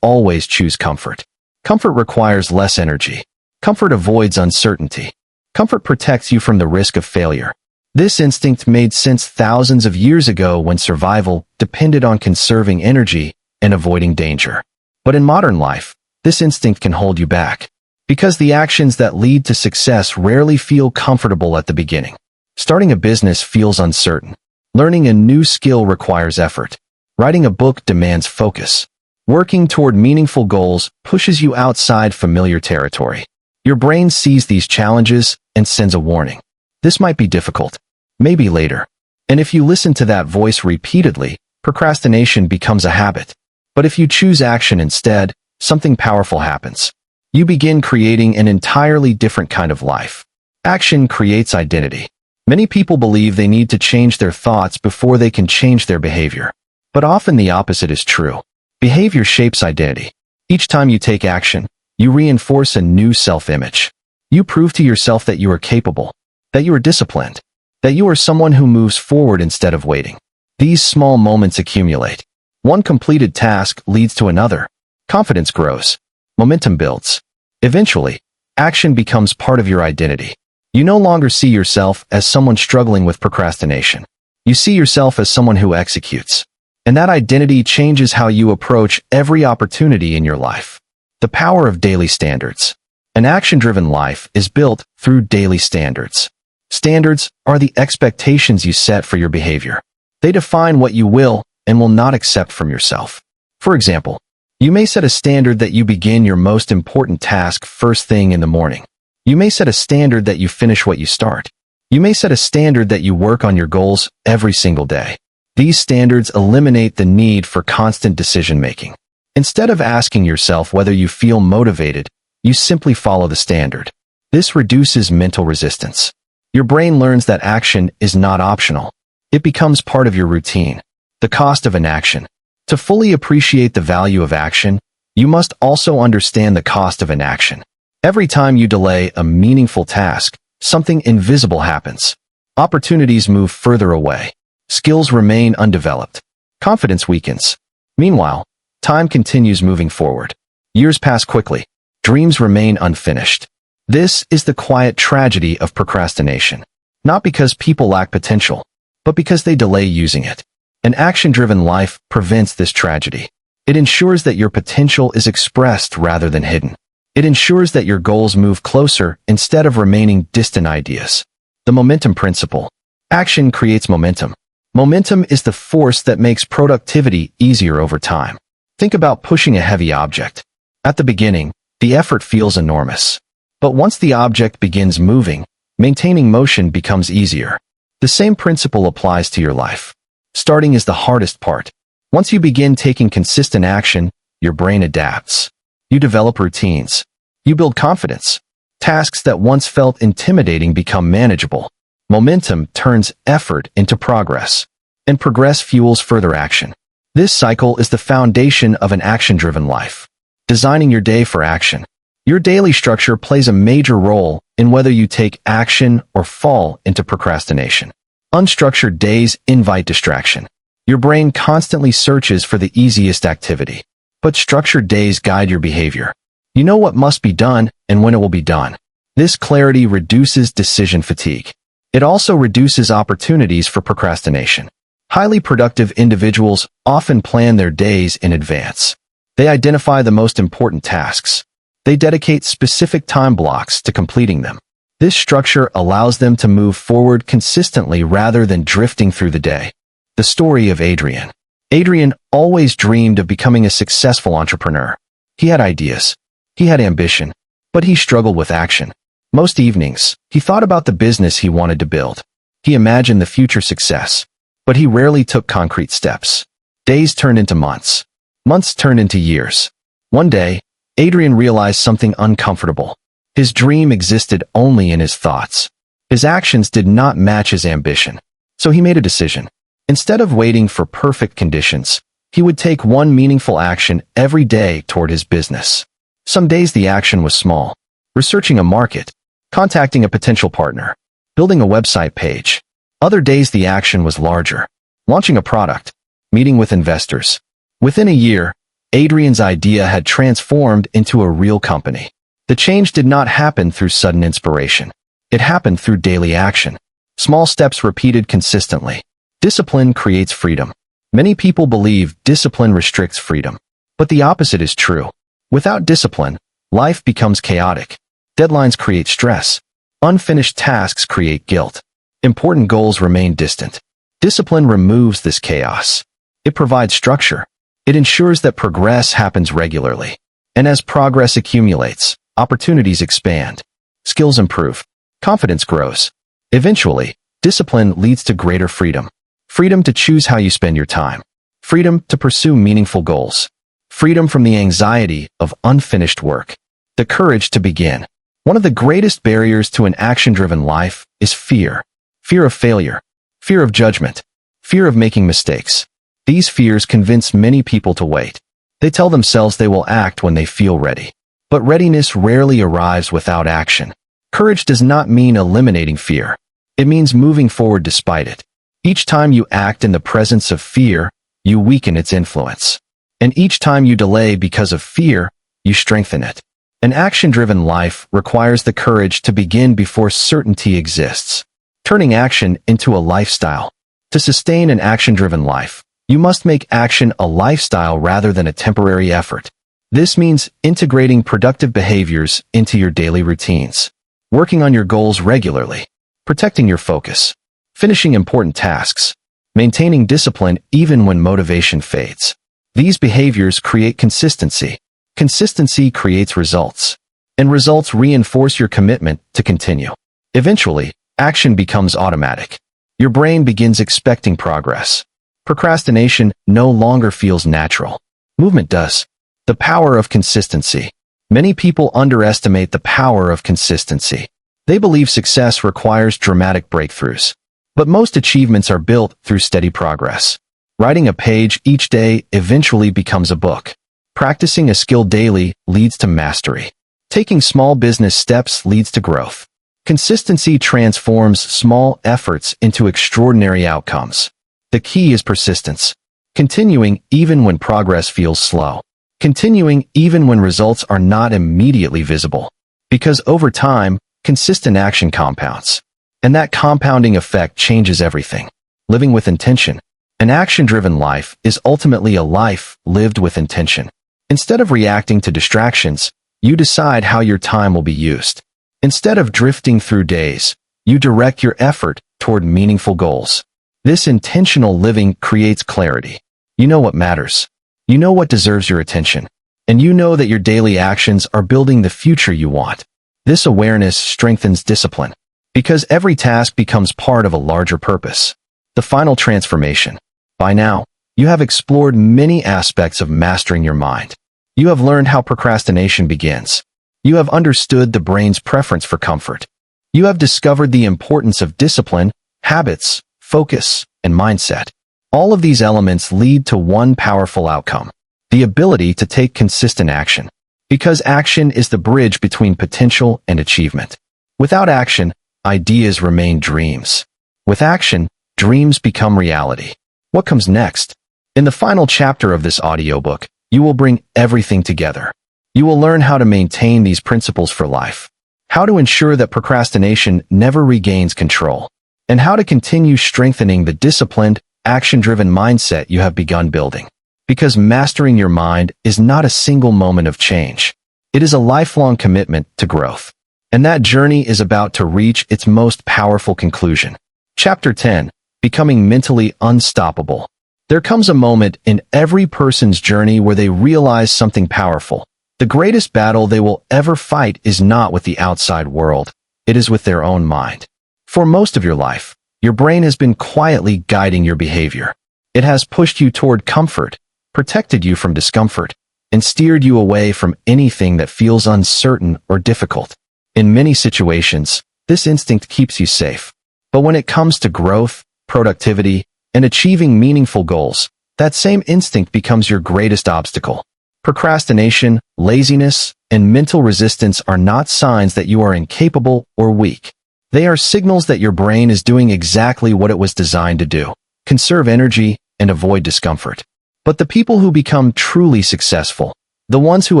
always choose comfort. Comfort requires less energy. Comfort avoids uncertainty. Comfort protects you from the risk of failure. This instinct made sense thousands of years ago when survival depended on conserving energy and avoiding danger. But in modern life, this instinct can hold you back, because the actions that lead to success rarely feel comfortable at the beginning. Starting a business feels uncertain. Learning a new skill requires effort. Writing a book demands focus. Working toward meaningful goals pushes you outside familiar territory. Your brain sees these challenges and sends a warning. This might be difficult. Maybe later. And if you listen to that voice repeatedly, procrastination becomes a habit. But if you choose action instead, something powerful happens. You begin creating an entirely different kind of life. Action creates identity. Many people believe they need to change their thoughts before they can change their behavior. But often the opposite is true. Behavior shapes identity. Each time you take action, you reinforce a new self-image. You prove to yourself that you are capable, that you are disciplined, that you are someone who moves forward instead of waiting. These small moments accumulate. One completed task leads to another. Confidence grows. Momentum builds. Eventually, action becomes part of your identity. You no longer see yourself as someone struggling with procrastination. You see yourself as someone who executes. And that identity changes how you approach every opportunity in your life. The power of daily standards. An action-driven life is built through daily standards. Standards are the expectations you set for your behavior. They define what you will and will not accept from yourself. For example, you may set a standard that you begin your most important task first thing in the morning. You may set a standard that you finish what you start. You may set a standard that you work on your goals every single day. These standards eliminate the need for constant decision-making. Instead of asking yourself whether you feel motivated, you simply follow the standard. This reduces mental resistance. Your brain learns that action is not optional. It becomes part of your routine. The cost of inaction. To fully appreciate the value of action, you must also understand the cost of inaction. Every time you delay a meaningful task, something invisible happens. Opportunities move further away. Skills remain undeveloped. Confidence weakens. Meanwhile, time continues moving forward. Years pass quickly. Dreams remain unfinished. This is the quiet tragedy of procrastination. Not because people lack potential, but because they delay using it. An action-driven life prevents this tragedy. It ensures that your potential is expressed rather than hidden. It ensures that your goals move closer instead of remaining distant ideas. The momentum principle. Action creates momentum. Momentum is the force that makes productivity easier over time. Think about pushing a heavy object. At the beginning, the effort feels enormous. But once the object begins moving, maintaining motion becomes easier. The same principle applies to your life. Starting is the hardest part. Once you begin taking consistent action, your brain adapts. You develop routines. You build confidence. Tasks that once felt intimidating become manageable. Momentum turns effort into progress. And progress fuels further action. This cycle is the foundation of an action-driven life. Designing your day for action. Your daily structure plays a major role in whether you take action or fall into procrastination. Unstructured days invite distraction. Your brain constantly searches for the easiest activity. But structured days guide your behavior. You know what must be done and when it will be done. This clarity reduces decision fatigue. It also reduces opportunities for procrastination. Highly productive individuals often plan their days in advance. They identify the most important tasks. They dedicate specific time blocks to completing them. This structure allows them to move forward consistently rather than drifting through the day. The story of Adrian. Adrian always dreamed of becoming a successful entrepreneur. He had ideas. He had ambition. But he struggled with action. Most evenings, he thought about the business he wanted to build. He imagined the future success. But he rarely took concrete steps. Days turned into months. Months turned into years. One day, Adrian realized something uncomfortable. His dream existed only in his thoughts. His actions did not match his ambition. So So he made a decision. Instead of waiting for perfect conditions, he would take one meaningful action every day toward his business. Some days the action was small: researching a market, contacting a potential partner, building a website page. Other days the action was larger: launching a product, meeting with investors. Within a year, Adrian's idea had transformed into a real company. The change did not happen through sudden inspiration. It happened through daily action. Small steps repeated consistently. Discipline creates freedom. Many people believe discipline restricts freedom. But the opposite is true. Without discipline, life becomes chaotic. Deadlines create stress. Unfinished tasks create guilt. Important goals remain distant. Discipline removes this chaos. It provides structure. It ensures that progress happens regularly. And as progress accumulates, opportunities expand. Skills improve. Confidence grows. Eventually, discipline leads to greater freedom. Freedom to choose how you spend your time. Freedom to pursue meaningful goals. Freedom from the anxiety of unfinished work. The courage to begin. One of the greatest barriers to an action-driven life is fear. Fear of failure. Fear of judgment. Fear of making mistakes. These fears convince many people to wait. They tell themselves they will act when they feel ready. But readiness rarely arrives without action. Courage does not mean eliminating fear. It means moving forward despite it. Each time you act in the presence of fear, you weaken its influence. And each time you delay because of fear, you strengthen it. An action-driven life requires the courage to begin before certainty exists, turning action into a lifestyle. To sustain an action-driven life, you must make action a lifestyle rather than a temporary effort. This means integrating productive behaviors into your daily routines, working on your goals regularly, protecting your focus, finishing important tasks, maintaining discipline even when motivation fades. These behaviors create consistency. Consistency creates results, and results reinforce your commitment to continue. Eventually, action becomes automatic. Your brain begins expecting progress. Procrastination no longer feels natural. Movement does. The power of consistency. Many people underestimate the power of consistency. They believe success requires dramatic breakthroughs. But most achievements are built through steady progress. Writing a page each day eventually becomes a book. Practicing a skill daily leads to mastery. Taking small business steps leads to growth. Consistency transforms small efforts into extraordinary outcomes. The key is persistence. Continuing even when progress feels slow. Continuing even when results are not immediately visible. Because over time, consistent action compounds. And that compounding effect changes everything. Living with intention. An action-driven life is ultimately a life lived with intention. Instead of reacting to distractions, you decide how your time will be used. Instead of drifting through days, you direct your effort toward meaningful goals. This intentional living creates clarity. You know what matters. You know what deserves your attention. And you know that your daily actions are building the future you want. This awareness strengthens discipline, because every task becomes part of a larger purpose. The final transformation. By now, you have explored many aspects of mastering your mind. You have learned how procrastination begins. You have understood the brain's preference for comfort. You have discovered the importance of discipline, habits, focus, and mindset. All of these elements lead to one powerful outcome: the ability to take consistent action. Because action is the bridge between potential and achievement. Without action, ideas remain dreams. With action, dreams become reality. What comes next? In the final chapter of this audiobook, you will bring everything together. You will learn how to maintain these principles for life, how to ensure that procrastination never regains control, and how to continue strengthening the disciplined, action-driven mindset you have begun building. Because mastering your mind is not a single moment of change. It is a lifelong commitment to growth. And that journey is about to reach its most powerful conclusion. Chapter 10. Becoming mentally unstoppable. There comes a moment in every person's journey where they realize something powerful. The greatest battle they will ever fight is not with the outside world. It is with their own mind. For most of your life, your brain has been quietly guiding your behavior. It has pushed you toward comfort, protected you from discomfort, and steered you away from anything that feels uncertain or difficult. In many situations, this instinct keeps you safe. But when it comes to growth, productivity, and achieving meaningful goals, that same instinct becomes your greatest obstacle. Procrastination, laziness, and mental resistance are not signs that you are incapable or weak. They are signals that your brain is doing exactly what it was designed to do: conserve energy and avoid discomfort. But the people who become truly successful, the ones who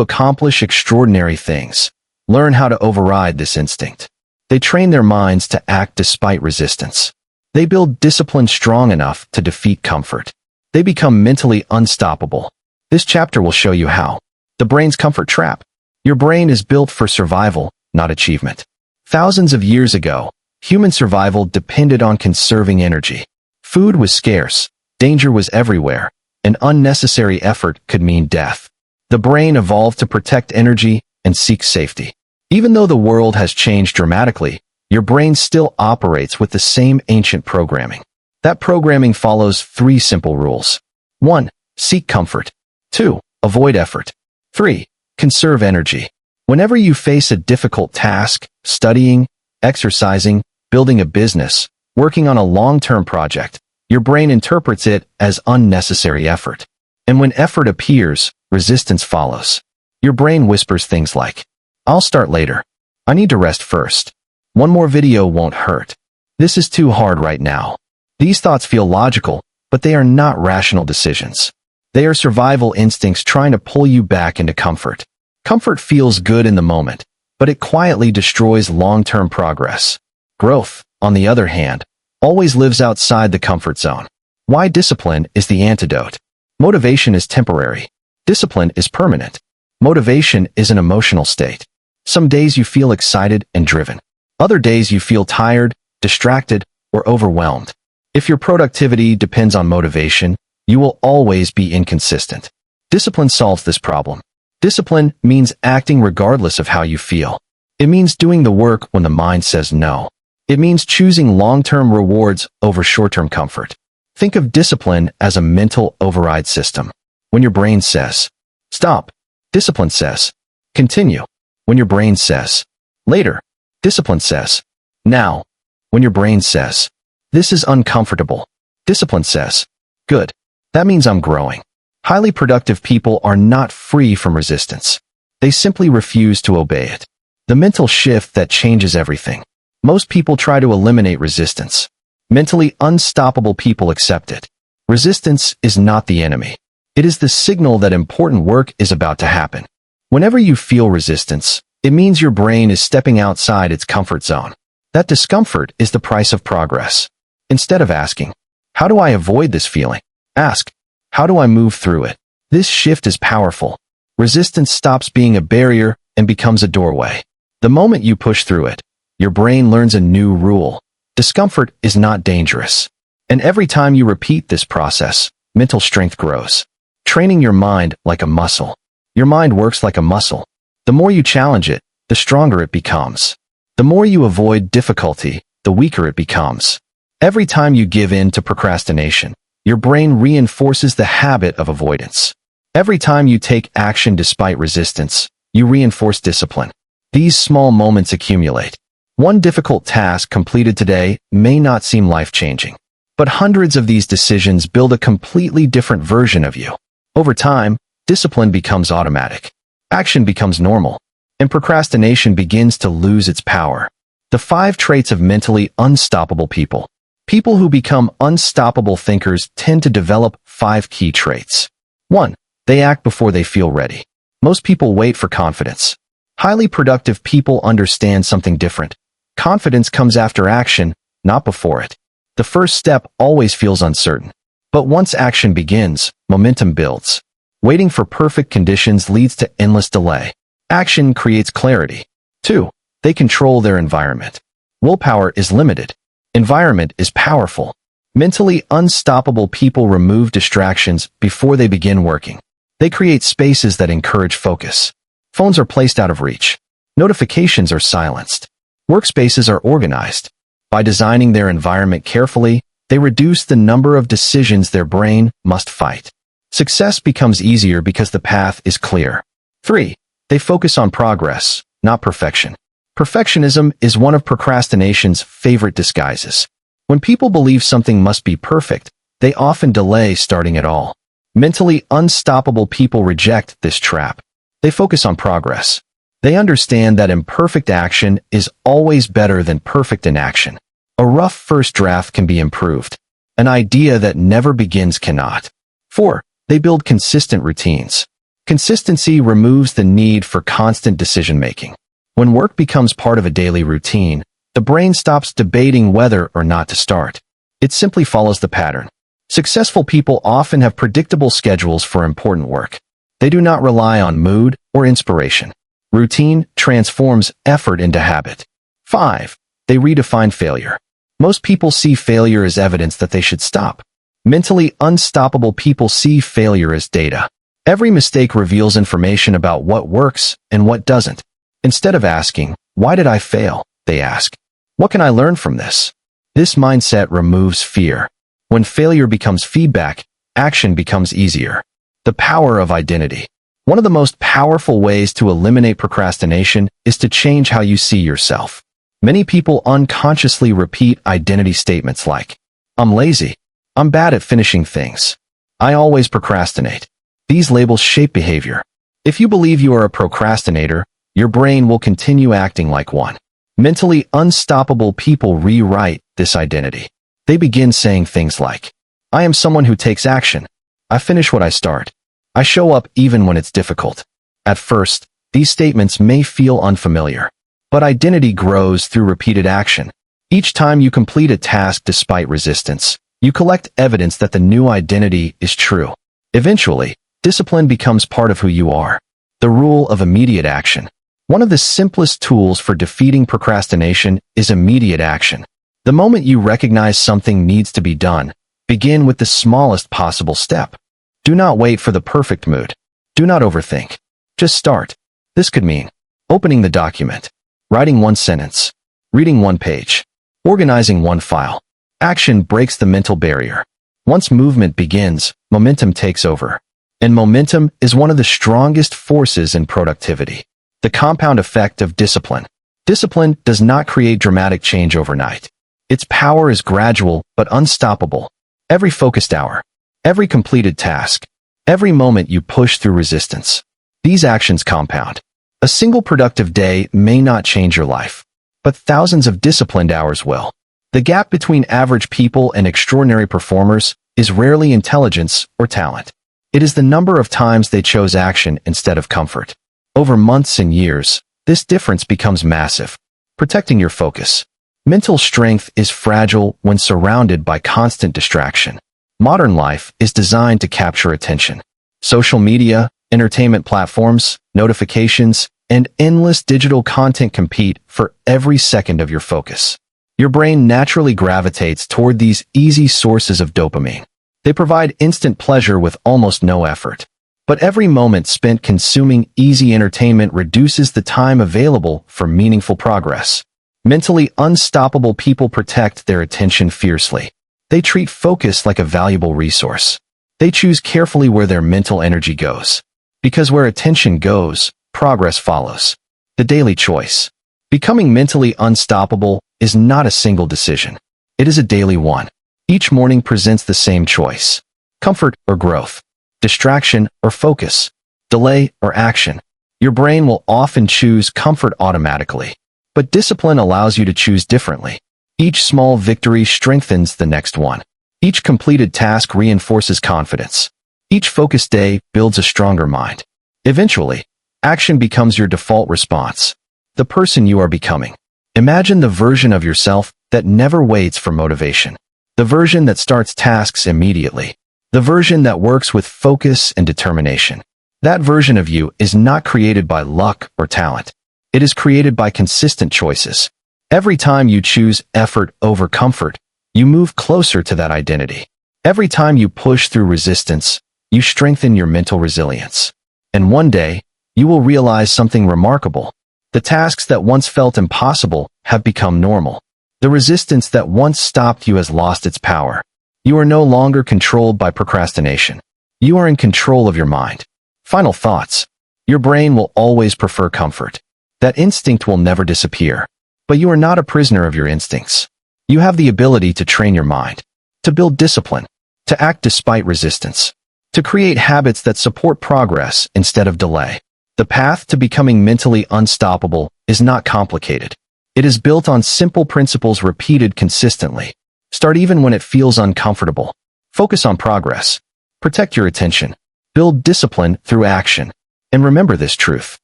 accomplish extraordinary things, learn how to override this instinct. They train their minds to act despite resistance. They build discipline strong enough to defeat comfort. They become mentally unstoppable. This chapter will show you how. The brain's comfort trap. Your brain is built for survival, not achievement. Thousands of years ago, human survival depended on conserving energy. Food was scarce, danger was everywhere, and unnecessary effort could mean death. The brain evolved to protect energy and seek safety. Even though the world has changed dramatically, your brain still operates with the same ancient programming. That programming follows 3 simple rules. 1. Seek comfort. 2. Avoid effort. 3. Conserve energy. Whenever you face a difficult task, studying, exercising, building a business, working on a long-term project, your brain interprets it as unnecessary effort. And when effort appears, resistance follows. Your brain whispers things like, "I'll start later. I need to rest first. One more video won't hurt. This is too hard right now." These thoughts feel logical, but they are not rational decisions. They are survival instincts trying to pull you back into comfort. Comfort feels good in the moment, but it quietly destroys long-term progress. Growth, on the other hand, always lives outside the comfort zone. Why discipline is the antidote. Motivation is temporary. Discipline is permanent. Motivation is an emotional state. Some days you feel excited and driven. Other days you feel tired, distracted, or overwhelmed. If your productivity depends on motivation, you will always be inconsistent. Discipline solves this problem. Discipline means acting regardless of how you feel. It means doing the work when the mind says no. It means choosing long-term rewards over short-term comfort. Think of discipline as a mental override system. When your brain says, "Stop," discipline says, "Continue." When your brain says, "Later," discipline says, "Now." When your brain says, "This is uncomfortable," discipline says, "Good. That means I'm growing." Highly productive people are not free from resistance. They simply refuse to obey it. The mental shift that changes everything. Most people try to eliminate resistance. Mentally unstoppable people accept it. Resistance is not the enemy. It is the signal that important work is about to happen. Whenever you feel resistance, it means your brain is stepping outside its comfort zone. That discomfort is the price of progress. Instead of asking, "How do I avoid this feeling?" ask, "How do I move through it?" This shift is powerful. Resistance stops being a barrier and becomes a doorway. The moment you push through it, your brain learns a new rule. Discomfort is not dangerous. And every time you repeat this process, mental strength grows. Training your mind like a muscle. Your mind works like a muscle. The more you challenge it, the stronger it becomes. The more you avoid difficulty, the weaker it becomes. Every time you give in to procrastination, your brain reinforces the habit of avoidance. Every time you take action despite resistance, you reinforce discipline. These small moments accumulate. One difficult task completed today may not seem life-changing, but hundreds of these decisions build a completely different version of you. Over time, discipline becomes automatic. Action becomes normal, and procrastination begins to lose its power. The 5 traits of mentally unstoppable people. People who become unstoppable thinkers tend to develop 5 key traits. 1. They act before they feel ready. Most people wait for confidence. Highly productive people understand something different. Confidence comes after action, not before it. The first step always feels uncertain. But once action begins, momentum builds. Waiting for perfect conditions leads to endless delay. Action creates clarity. 2. They control their environment. Willpower is limited. Environment is powerful. Mentally unstoppable people remove distractions before they begin working. They create spaces that encourage focus. Phones are placed out of reach. Notifications are silenced. Workspaces are organized. By designing their environment carefully, they reduce the number of decisions their brain must fight. Success becomes easier because the path is clear. 3. They focus on progress, not perfection. Perfectionism is one of procrastination's favorite disguises. When people believe something must be perfect, they often delay starting at all. Mentally unstoppable people reject this trap. They focus on progress. They understand that imperfect action is always better than perfect inaction. A rough first draft can be improved. An idea that never begins cannot. 4. They build consistent routines. Consistency removes the need for constant decision-making. When work becomes part of a daily routine, the brain stops debating whether or not to start. It simply follows the pattern. Successful people often have predictable schedules for important work. They do not rely on mood or inspiration. Routine transforms effort into habit. 5. They redefine failure. Most people see failure as evidence that they should stop. Mentally unstoppable people see failure as data. Every mistake reveals information about what works and what doesn't. Instead of asking, "Why did I fail?" they ask, "What can I learn from this?" This mindset removes fear. When failure becomes feedback, action becomes easier. The power of identity. One of the most powerful ways to eliminate procrastination is to change how you see yourself. Many people unconsciously repeat identity statements like, "I'm lazy. I'm bad at finishing things. I always procrastinate." These labels shape behavior. If you believe you are a procrastinator, your brain will continue acting like one. Mentally unstoppable people rewrite this identity. They begin saying things like, "I am someone who takes action. I finish what I start. I show up even when it's difficult." At first, these statements may feel unfamiliar, but identity grows through repeated action. Each time you complete a task despite resistance, you collect evidence that the new identity is true. Eventually, discipline becomes part of who you are. The rule of immediate action. One of the simplest tools for defeating procrastination is immediate action. The moment you recognize something needs to be done, begin with the smallest possible step. Do not wait for the perfect mood. Do not overthink. Just start. This could mean opening the document, writing one sentence, reading one page, organizing one file. Action breaks the mental barrier. Once movement begins, momentum takes over. And momentum is one of the strongest forces in productivity. The compound effect of discipline. Discipline does not create dramatic change overnight. Its power is gradual but unstoppable. Every focused hour, every completed task, every moment you push through resistance. These actions compound. A single productive day may not change your life, but thousands of disciplined hours will. The gap between average people and extraordinary performers is rarely intelligence or talent. It is the number of times they chose action instead of comfort. Over months and years, this difference becomes massive. Protecting your focus. Mental strength is fragile when surrounded by constant distraction. Modern life is designed to capture attention. Social media, entertainment platforms, notifications, and endless digital content compete for every second of your focus. Your brain naturally gravitates toward these easy sources of dopamine. They provide instant pleasure with almost no effort. But every moment spent consuming easy entertainment reduces the time available for meaningful progress. Mentally unstoppable people protect their attention fiercely. They treat focus like a valuable resource. They choose carefully where their mental energy goes. Because where attention goes, progress follows. The daily choice. Becoming mentally unstoppable is not a single decision. It is a daily one. Each morning presents the same choice. Comfort or growth. Distraction or focus. Delay or action. Your brain will often choose comfort automatically. But discipline allows you to choose differently. Each small victory strengthens the next one. Each completed task reinforces confidence. Each focused day builds a stronger mind. Eventually, action becomes your default response. The person you are becoming. Imagine the version of yourself that never waits for motivation. The version that starts tasks immediately. The version that works with focus and determination. That version of you is not created by luck or talent. It is created by consistent choices. Every time you choose effort over comfort, you move closer to that identity. Every time you push through resistance, you strengthen your mental resilience. And one day, you will realize something remarkable. The tasks that once felt impossible have become normal. The resistance that once stopped you has lost its power. You are no longer controlled by procrastination. You are in control of your mind. Final thoughts. Your brain will always prefer comfort. That instinct will never disappear. But you are not a prisoner of your instincts. You have the ability to train your mind, to build discipline, to act despite resistance, to create habits that support progress instead of delay. The path to becoming mentally unstoppable is not complicated. It is built on simple principles repeated consistently. Start even when it feels uncomfortable. Focus on progress. Protect your attention. Build discipline through action. And remember this truth.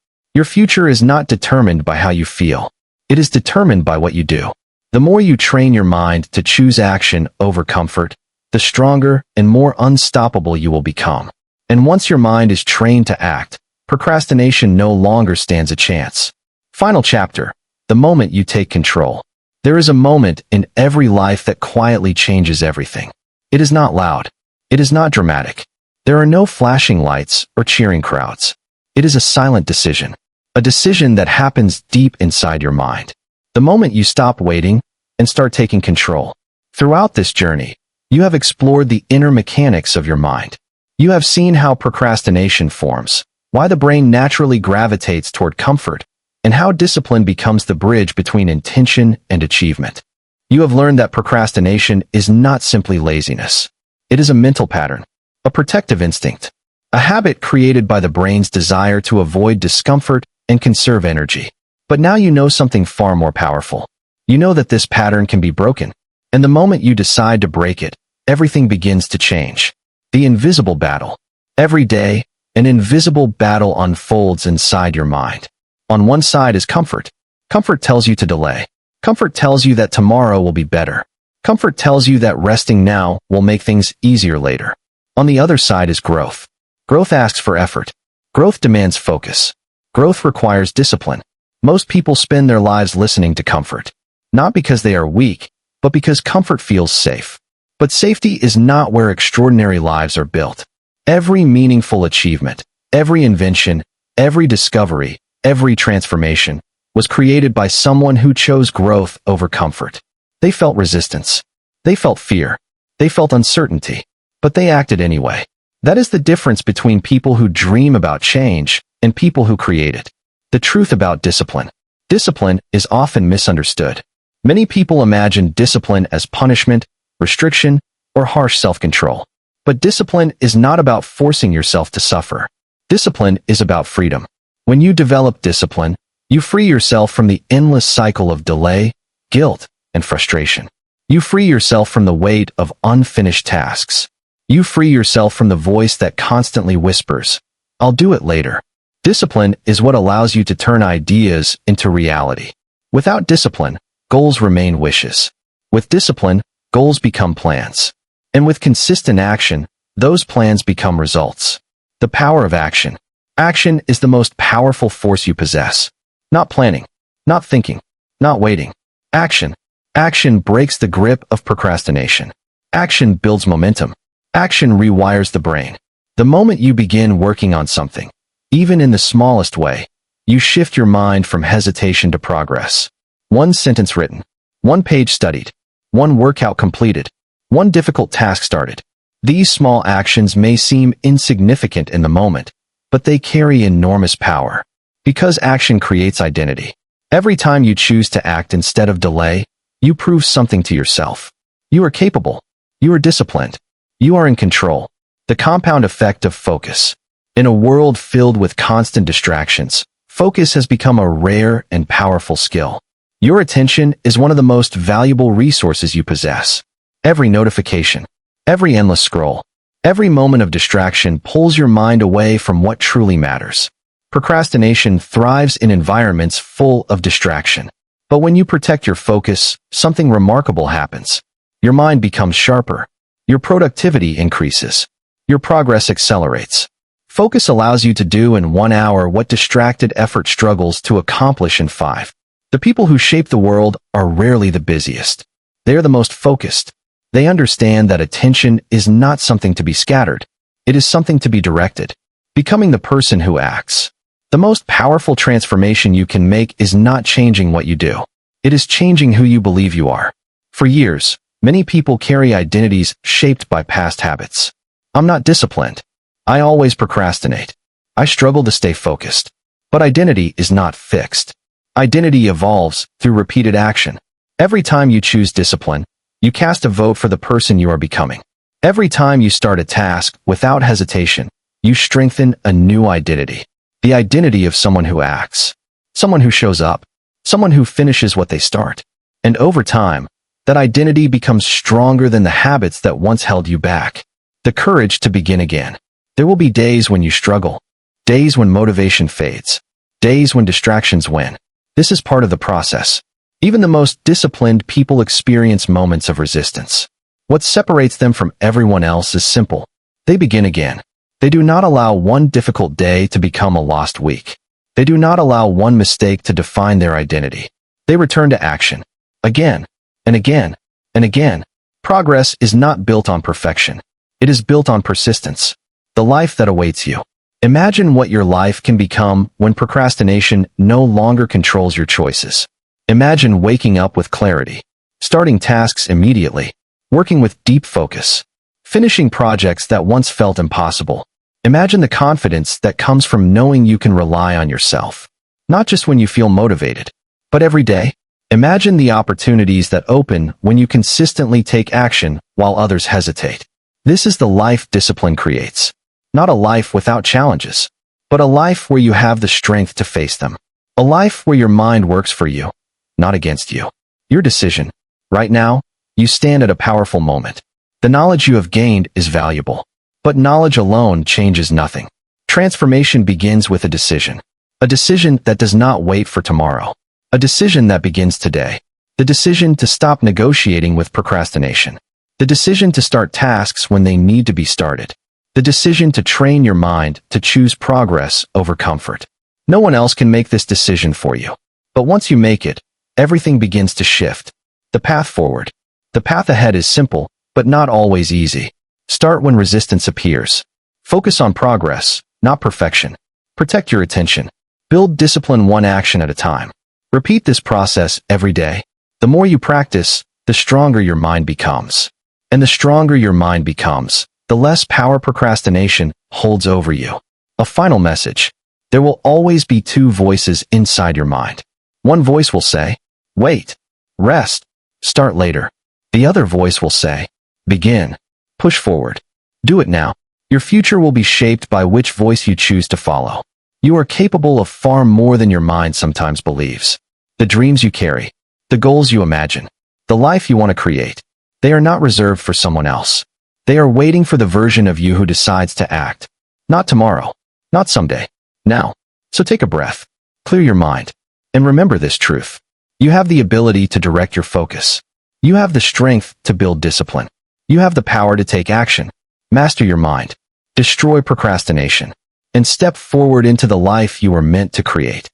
Your future is not determined by how you feel. It is determined by what you do. The more you train your mind to choose action over comfort, the stronger and more unstoppable you will become. And once your mind is trained to act, procrastination no longer stands a chance. Final chapter. The moment you take control. There is a moment in every life that quietly changes everything. It is not loud. It is not dramatic. There are no flashing lights or cheering crowds. It is a silent decision. A decision that happens deep inside your mind. The moment you stop waiting and start taking control. Throughout this journey, you have explored the inner mechanics of your mind. You have seen how procrastination forms, why the brain naturally gravitates toward comfort, and how discipline becomes the bridge between intention and achievement. You have learned that procrastination is not simply laziness. It is a mental pattern, a protective instinct, a habit created by the brain's desire to avoid discomfort and conserve energy. But now you know something far more powerful. You know that this pattern can be broken, and the moment you decide to break it, everything begins to change. The invisible battle. Every day, an invisible battle unfolds inside your mind. On one side is comfort. Comfort tells you to delay. Comfort tells you that tomorrow will be better. Comfort tells you that resting now will make things easier later. On the other side is growth. Growth asks for effort. Growth demands focus. Growth requires discipline. Most people spend their lives listening to comfort. Not because they are weak, but because comfort feels safe. But safety is not where extraordinary lives are built. Every meaningful achievement, every invention, every discovery, every transformation was created by someone who chose growth over comfort. They felt resistance. They felt fear. They felt uncertainty. But they acted anyway. That is the difference between people who dream about change and people who create it. The truth about discipline. Discipline is often misunderstood. Many people imagine discipline as punishment, restriction, or harsh self-control. But discipline is not about forcing yourself to suffer. Discipline is about freedom. When you develop discipline, you free yourself from the endless cycle of delay, guilt, and frustration. You free yourself from the weight of unfinished tasks. You free yourself from the voice that constantly whispers, "I'll do it later." Discipline is what allows you to turn ideas into reality. Without discipline, goals remain wishes. With discipline, goals become plans. And with consistent action, those plans become results. The power of action. Action is the most powerful force you possess. Not planning, not thinking, not waiting. Action. Action breaks the grip of procrastination. Action builds momentum. Action rewires the brain. The moment you begin working on something, even in the smallest way, you shift your mind from hesitation to progress. One sentence written, one page studied, one workout completed, one difficult task started. These small actions may seem insignificant in the moment, but they carry enormous power. Because action creates identity. Every time you choose to act instead of delay, you prove something to yourself. You are capable. You are disciplined. You are in control. The compound effect of focus. In a world filled with constant distractions, focus has become a rare and powerful skill. Your attention is one of the most valuable resources you possess. Every notification, every endless scroll, every moment of distraction pulls your mind away from what truly matters. Procrastination thrives in environments full of distraction. But when you protect your focus, something remarkable happens. Your mind becomes sharper. Your productivity increases. Your progress accelerates. Focus allows you to do in 1 hour what distracted effort struggles to accomplish in 5. The people who shape the world are rarely the busiest. They are the most focused. They understand that attention is not something to be scattered. It is something to be directed. Becoming the person who acts. The most powerful transformation you can make is not changing what you do. It is changing who you believe you are. For years, many people carry identities shaped by past habits. I'm not disciplined. I always procrastinate. I struggle to stay focused. But identity is not fixed. Identity evolves through repeated action. Every time you choose discipline, you cast a vote for the person you are becoming. Every time you start a task without hesitation, you strengthen a new identity. The identity of someone who acts, someone who shows up, someone who finishes what they start. And over time, that identity becomes stronger than the habits that once held you back. The courage to begin again. There will be days when you struggle, days when motivation fades, days when distractions win. This is part of the process. Even the most disciplined people experience moments of resistance. What separates them from everyone else is simple. They begin again. They do not allow one difficult day to become a lost week. They do not allow one mistake to define their identity. They return to action. Again, and again, and again. Progress is not built on perfection. It is built on persistence. The life that awaits you. Imagine what your life can become when procrastination no longer controls your choices. Imagine waking up with clarity, starting tasks immediately, working with deep focus, finishing projects that once felt impossible. Imagine the confidence that comes from knowing you can rely on yourself, not just when you feel motivated, but every day. Imagine the opportunities that open when you consistently take action while others hesitate. This is the life discipline creates. Not a life without challenges, but a life where you have the strength to face them. A life where your mind works for you, not against you. Your decision. Right now, you stand at a powerful moment. The knowledge you have gained is valuable, but knowledge alone changes nothing. Transformation begins with a decision that does not wait for tomorrow, a decision that begins today, the decision to stop negotiating with procrastination, the decision to start tasks when they need to be started, the decision to train your mind to choose progress over comfort. No one else can make this decision for you, but once you make it, everything begins to shift. The path forward. The path ahead is simple, but not always easy. Start when resistance appears. Focus on progress, not perfection. Protect your attention. Build discipline one action at a time. Repeat this process every day. The more you practice, the stronger your mind becomes. And the stronger your mind becomes, the less power procrastination holds over you. A final message. There will always be two voices inside your mind. One voice will say, wait, rest, start later. The other voice will say, begin, push forward, do it now. Your future will be shaped by which voice you choose to follow. You are capable of far more than your mind sometimes believes. The dreams you carry, the goals you imagine, the life you want to create, they are not reserved for someone else. They are waiting for the version of you who decides to act. Not tomorrow, not someday, now. So take a breath, clear your mind, and remember this truth. You have the ability to direct your focus. You have the strength to build discipline. You have the power to take action. Master your mind. Destroy procrastination. And step forward into the life you were meant to create.